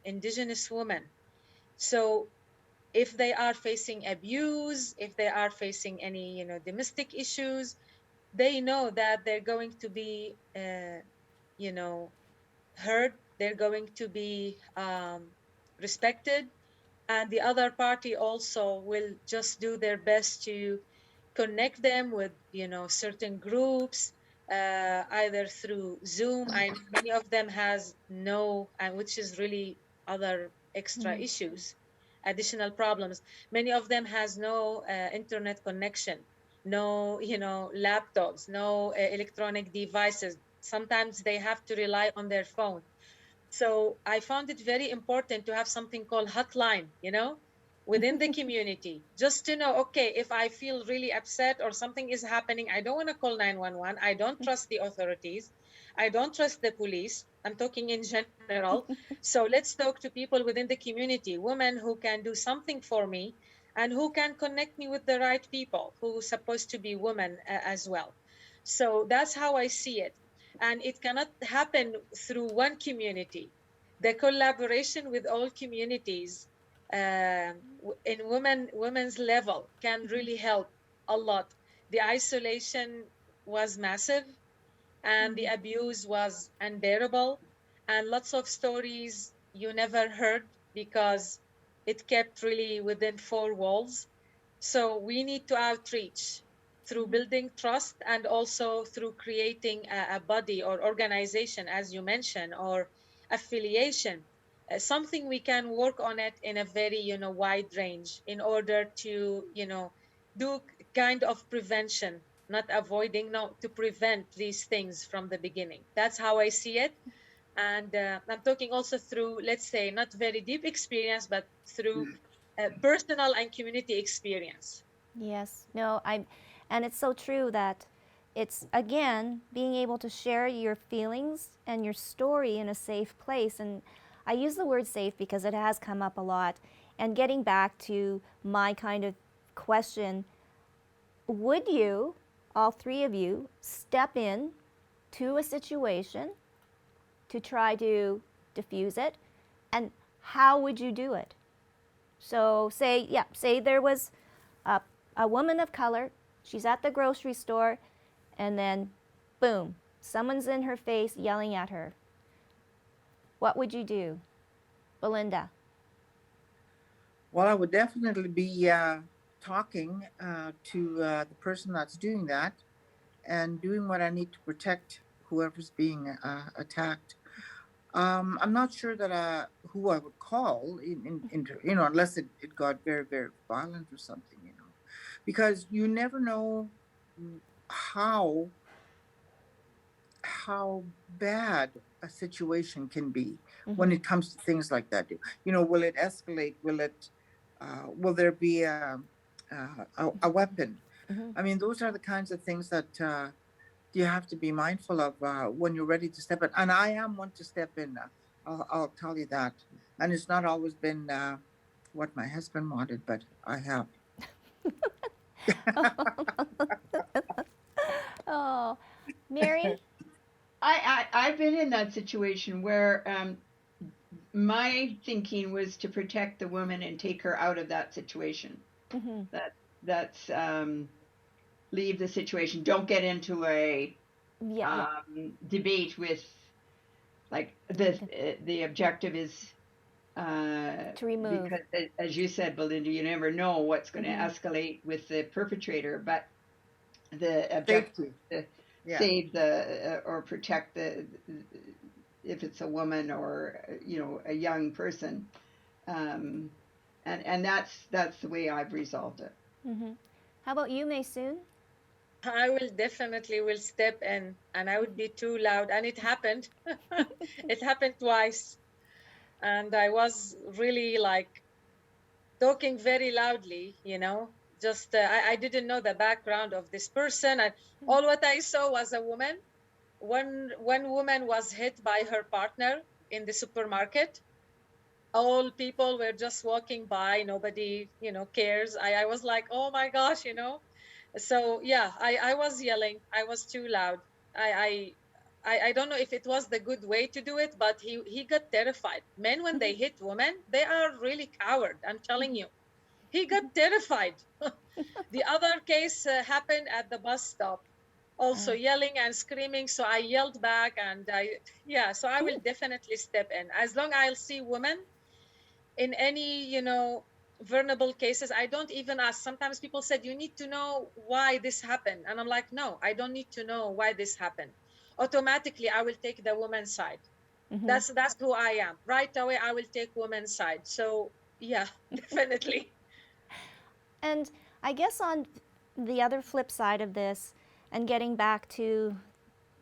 Indigenous women. So if they are facing abuse, if they are facing any domestic issues, they know that they're going to be you know heard, they're going to be respected, and the other party also will just do their best to connect them with certain groups, either through Zoom. I know many of them has no, and which is really other extra issues, additional problems. Many of them has no internet connection, no laptops, no electronic devices. Sometimes they have to rely on their phone. So I found it very important to have something called hotline, within the community, just to know, okay, if I feel really upset or something is happening, I don't want to call 911. I don't trust the authorities. I don't trust the police. I'm talking in general. So let's talk to people within the community, women who can do something for me and who can connect me with the right people who are supposed to be women as well. So that's how I see it. And it cannot happen through one community. The collaboration with all communities in women's level can really help a lot. The isolation was massive, and the abuse was unbearable, and lots of stories you never heard because it kept really within four walls. So we need to outreach through building trust, and also through creating a body or organization, as you mentioned, or affiliation, something we can work on it in a very wide range, in order to do kind of prevention, not avoiding, no, to prevent these things from the beginning. That's how I see it. And I'm talking also through, let's say, not very deep experience, but through personal and community experience. Yes, no, and it's so true that it's again being able to share your feelings and your story in a safe place. And I use the word safe because it has come up a lot. And getting back to my kind of question, would you, all three of you, step in to a situation to try to diffuse it? And how would you do it? So say there was a woman of color, she's at the grocery store, and then boom, someone's in her face yelling at her. What would you do? Belinda. Well, I would definitely be talking to the person that's doing that, and doing what I need to protect whoever's being attacked. I'm not sure that who I would call unless it got very, very violent or something, because you never know how how bad a situation can be when it comes to things like that. Will it escalate? Will there be a weapon? Mm-hmm. I mean, those are the kinds of things that you have to be mindful of when you're ready to step in. And I am one to step in. I'll tell you that. And it's not always been what my husband wanted, but I have. Oh, Mary? I've been in that situation where my thinking was to protect the woman and take her out of that situation. Mm-hmm. That's leave the situation. Don't get into a Yeah, debate with like the objective is to remove. because as you said, Belinda, you never know what's going to Mm-hmm. escalate with the perpetrator, but the objective Safety. is to Yeah. save the or protect the if it's a woman or a young person, and that's the way I've resolved it. Mm-hmm. How about you, Maysoun? I will definitely will step in, and I would be too loud. And it happened. It happened twice. And I was really like talking very loudly, just I didn't know the background of this person. And all what I saw was a woman. One woman was hit by her partner in the supermarket. All people were just walking by, nobody cares. I was like, oh my gosh. So yeah, I was yelling, I was too loud. I don't know if it was the good way to do it, but he got terrified. Men, when they hit women, they are really coward, I'm telling you. He got terrified. The other case happened at the bus stop, also yelling and screaming, so I yelled back. And so I will definitely step in as long I'll see women in any vulnerable cases. I don't even ask. Sometimes people said, you need to know why this happened, and I'm like, no, I don't need to know why this happened. Automatically I will take the woman's side. Mm-hmm. That's who I am. Right away I will take women's side. So yeah, definitely. And I guess on the other flip side of this, and getting back to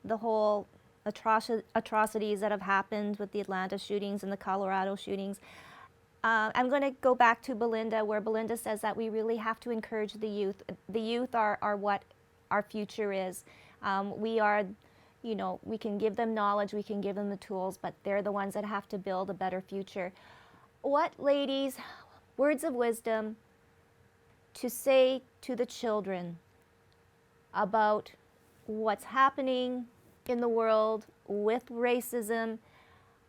the whole atrocities that have happened with the Atlanta shootings and the Colorado shootings, I'm going to go back to Belinda, where Belinda says that we really have to encourage the youth. The youth are what our future is. We are, we can give them knowledge, we can give them the tools, but they're the ones that have to build a better future. What, ladies, words of wisdom to say to the children about what's happening in the world with racism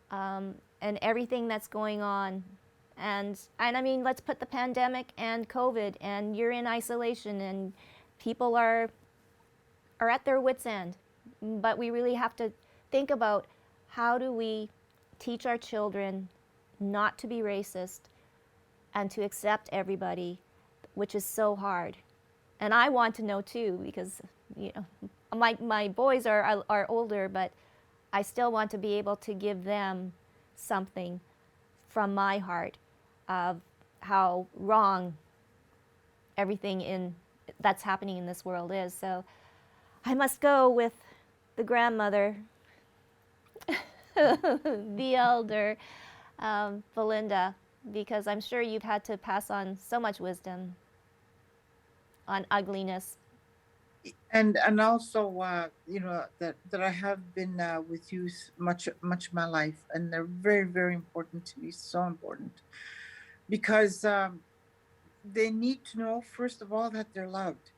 and everything that's going on? And I mean, let's put the pandemic and COVID, and you're in isolation, and people are at their wits' end. But we really have to think about, how do we teach our children not to be racist and to accept everybody, which is so hard. And I want to know too, because my boys are older, but I still want to be able to give them something from my heart of how wrong everything that's happening in this world is. So I must go with the grandmother, the elder, Belinda, because I'm sure you've had to pass on so much wisdom on ugliness. And also, that I have been with you much of my life, and they're very, very important to me. So important, because they need to know, first of all, that they're loved.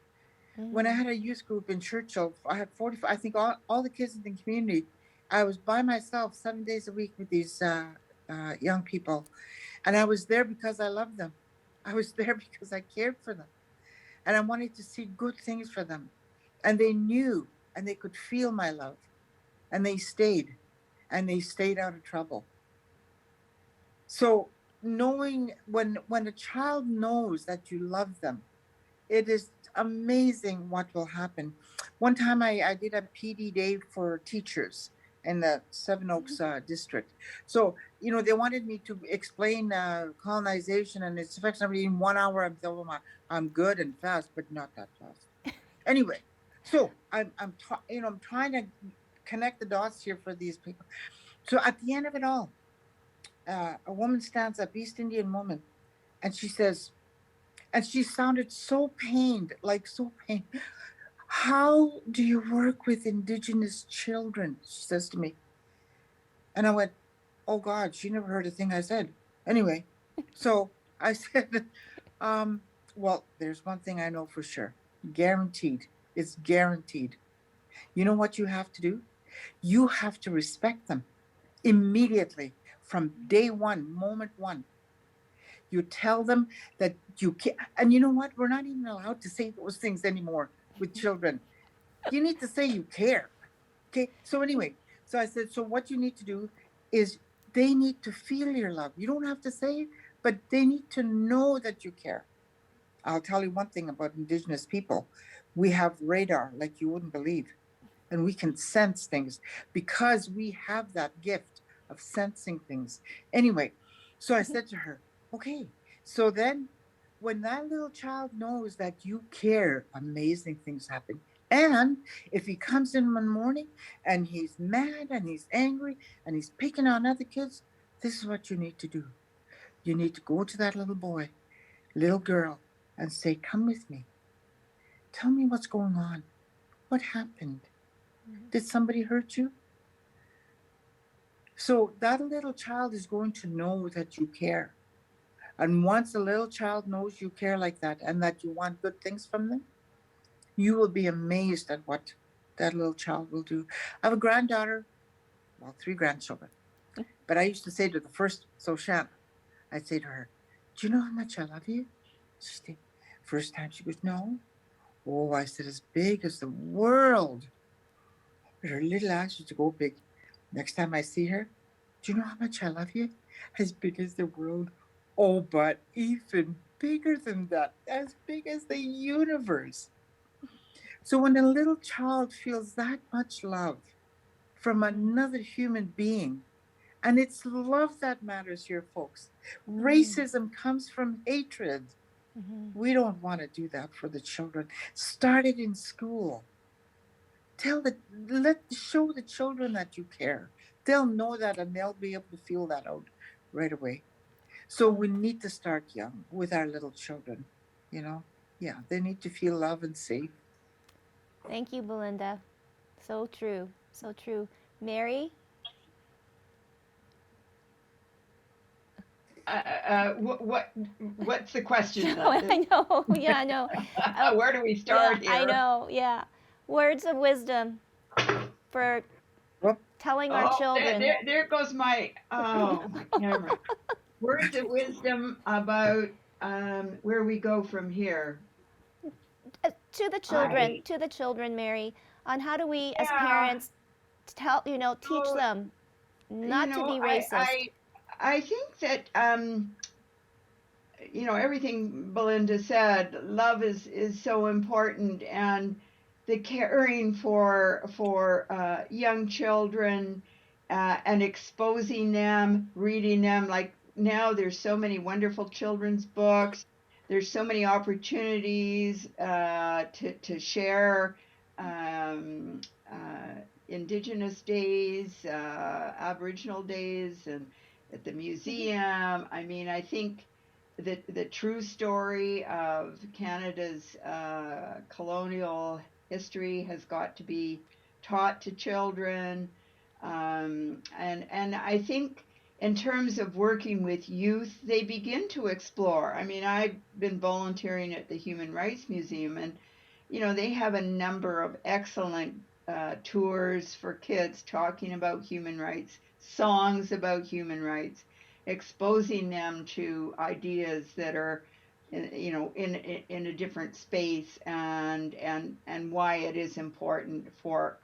Mm-hmm. When I had a youth group in Churchill, I had 45. I think all the kids in the community. I was by myself 7 days a week with these young people, and I was there because I loved them. I was there because I cared for them, and I wanted to see good things for them. And they knew, and they could feel my love, and they stayed out of trouble. So knowing, when a child knows that you love them, it is amazing what will happen. One time I did a PD day for teachers, in the Seven Oaks district. So, you know, they wanted me to explain colonization and its effects on everything in 1 hour. I'm good and fast, but not that fast. Anyway, so I'm trying to connect the dots here for these people. So at the end of it all, a woman stands up, East Indian woman, and she says, and she sounded so pained, like so pained. How do you work with Indigenous children? She says to me. And I went, oh God, she never heard a thing I said. Anyway, so I said, well, there's one thing I know for sure. Guaranteed. It's guaranteed. You know what you have to do? You have to respect them immediately from day one, moment one. You tell them that you can't. And you know what? We're not even allowed to say those things anymore with children. You need to say you care. Okay. So anyway, so I said, so what you need to do is they need to feel your love. You don't have to say it, but they need to know that you care. I'll tell you one thing about Indigenous people. We have radar like you wouldn't believe, and we can sense things because we have that gift of sensing things. Anyway, so I said to her, okay, so then when that little child knows that you care, amazing things happen. And if he comes in one morning and he's mad and he's angry and he's picking on other kids, this is what you need to do. You need to go to that little boy, little girl, and say, come with me. Tell me what's going on. What happened? Did somebody hurt you? So that little child is going to know that you care. And once a little child knows you care like that and that you want good things from them, you will be amazed at what that little child will do. I have a granddaughter, well, 3 grandchildren. But I used to say to the first, so Shanna, I'd say to her, do you know how much I love you? She said, first time she goes, no. Oh, I said, as big as the world. Her little eyes used to go big. Next time I see her, do you know how much I love you? As big as the world. Oh, but even bigger than that, as big as the universe. So when a little child feels that much love from another human being, and it's love that matters here, folks. Racism comes from hatred. We don't want to do that for the children. Start it in school. Show the children that you care. They'll know that and they'll be able to feel that out right away. So we need to start young with our little children, you know. Yeah, they need to feel love and safe. Thank you, Belinda. So true. So true. Mary? What's the question? I know. Yeah, I know. Where do we Yeah, start here? I know. Yeah. Words of wisdom for telling our children. There goes my camera. Words of wisdom about where we go from here. To the children, Mary, on how do we as parents teach So, them not to be racist. I think that everything Belinda said, love is so important, and the caring for young children and exposing them, reading them. Like now, there's so many wonderful children's books. There's so many opportunities to share Indigenous days, Aboriginal days, and at the museum. I mean, I think the true story of Canada's colonial history has got to be taught to children. And I think in terms of working with youth, they begin to explore. I mean, I've been volunteering at the Human Rights Museum, and they have a number of excellent tours for kids talking about human rights, songs about human rights, exposing them to ideas that are in a different space, and why it is important for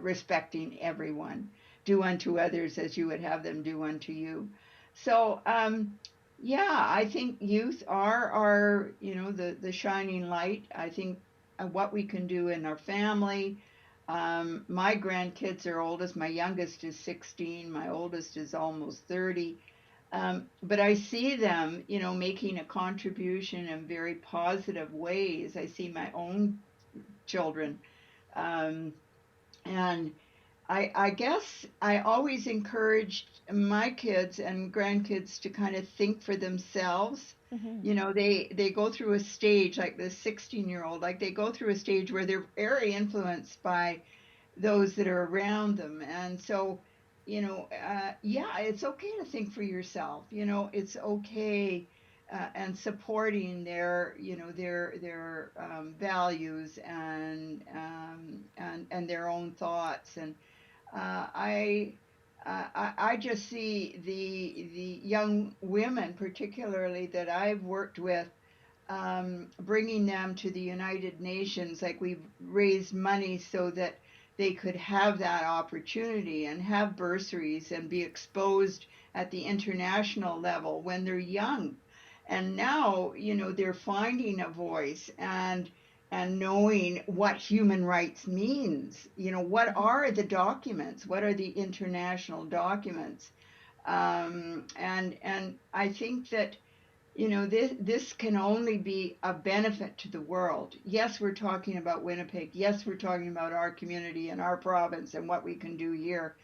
respecting everyone. Do unto others as you would have them do unto you. So yeah, I think youth are the shining light. I think what we can do in our family, My grandkids are oldest. My youngest is 16. My oldest is almost 30. But I see them, making a contribution in very positive ways. I see my own children. Um, and I guess I always encouraged my kids and grandkids to kind of think for themselves. Mm-hmm. They go through a stage like the 16-year-old, like they go through a stage where they're very influenced by those that are around them. And so, yeah, it's okay to think for yourself. It's okay, and supporting their values and their own thoughts. And I just see the young women, particularly that I've worked with, bringing them to the United Nations. Like we've raised money so that they could have that opportunity and have bursaries and be exposed at the international level when they're young. And now, they're finding a voice and knowing what human rights means. What Mm-hmm. are the documents? What are the international documents? And I think that this can only be a benefit to the world. Yes, we're talking about Winnipeg. Yes, we're talking about our community and our province and what we can do here.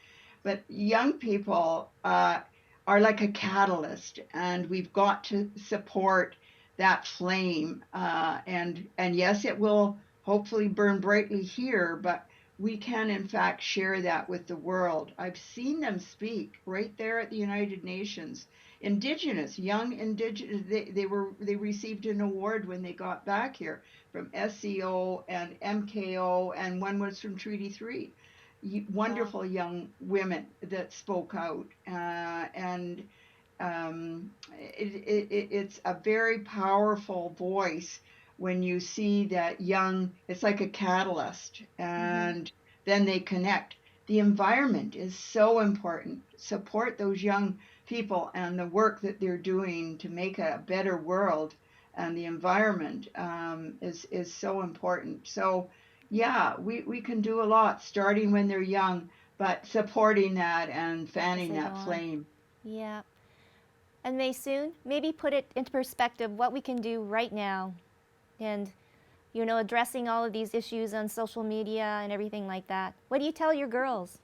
But young people are like a catalyst, and we've got to support that flame. And yes, it will hopefully burn brightly here, but we can in fact share that with the world. I've seen them speak right there at the United Nations. Young Indigenous, they received an award when they got back here from SCO and MKO, and one was from Treaty 3. Wow. Wonderful young women that spoke out, and it's a very powerful voice when you see that young. It's like a catalyst, Mm-hmm. and then they connect. The environment is so important. Support those young people and the work that they're doing to make a better world, and the environment is so important. So yeah, we can do a lot starting when they're young, but supporting that and As fanning they go that on. flame. Yeah. And Maysoun, maybe put it into perspective what we can do right now, and addressing all of these issues on social media and everything like that. What do you tell your girls?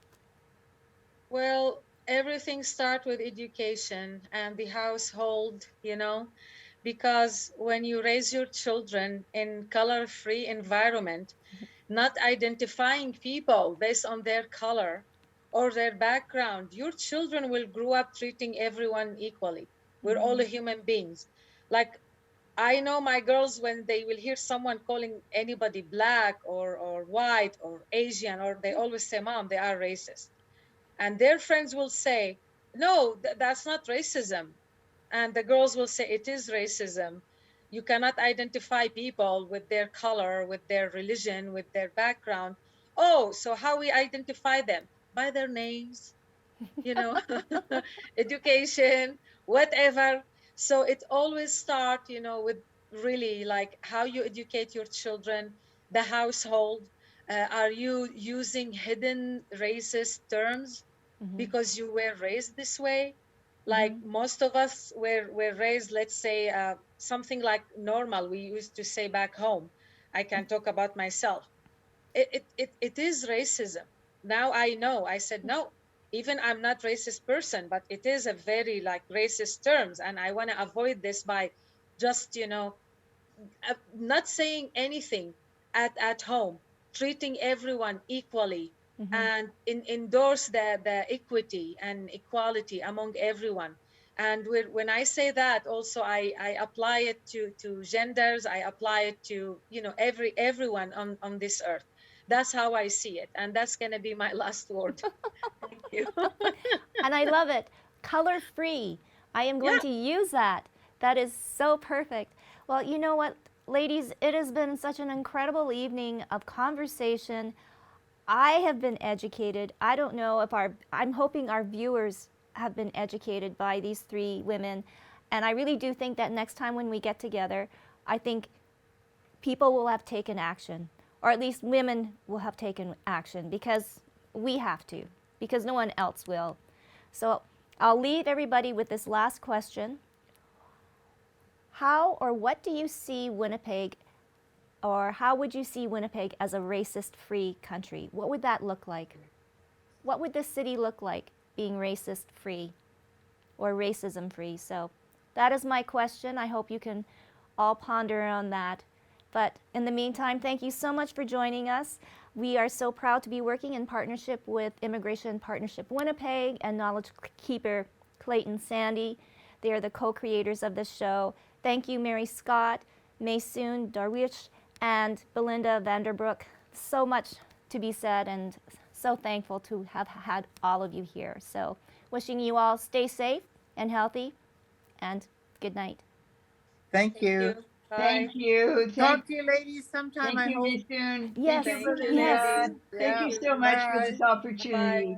Well, everything starts with education and the household, because when you raise your children in color-free environment, not identifying people based on their color or their background, your children will grow up treating everyone equally. We're all Mm-hmm. human beings. Like I know my girls, when they will hear someone calling anybody black or white or Asian, or they always say, Mom, they are racist. And their friends will say, No, that's not racism. And the girls will say, It is racism. You cannot identify people with their color, with their religion, with their background. Oh, so how we identify them? By their names, you know, education, whatever. So it always start, with really like how you educate your children, the household. Are you using hidden racist terms Mm-hmm. because you were raised this way? Like Mm-hmm. most of us were raised, let's say, something like normal. We used to say back home. I can talk about myself. It is racism. Now I know. I said no. Even I'm not racist person, but it is a very like racist terms, and I want to avoid this by just not saying anything at home, treating everyone equally, Mm-hmm. and endorse the equity and equality among everyone. And when I say that, also I apply it to genders. I apply it to everyone on this earth. That's how I see it, and that's gonna be my last word. Thank you. And I love it. Color free. I am going Yeah. to use that. That is so perfect. Well, you know what, ladies, it has been such an incredible evening of conversation. I have been educated. I don't know if I'm hoping our viewers have been educated by these three women. And I really do think that next time when we get together, I think people will have taken action. or at least women will have taken action because we have to, because no one else will. So I'll leave everybody with this last question. How or what do you see Winnipeg, or how would you see Winnipeg as a racist-free country? What would that look like? What would this city look like being racist-free or racism-free? So that is my question. I hope you can all ponder on that. But in the meantime, thank you so much for joining us. We are so proud to be working in partnership with Immigration Partnership Winnipeg and Knowledge Keeper Clayton Sandy. They are the co-creators of this show. Thank you, Mary Scott, Maysoun Darweesh, and Belinda Vandenbroeck. So much to be said, and so thankful to have had all of you here. So wishing you all stay safe and healthy, and good night. Thank you. Bye. Thank you. Talk to you ladies sometime, Thank I you, hope. Maysoun. Yes, Thank you, Thank you, Belinda. yes. ladies. Thank you Yeah. so much for Bye. this opportunity.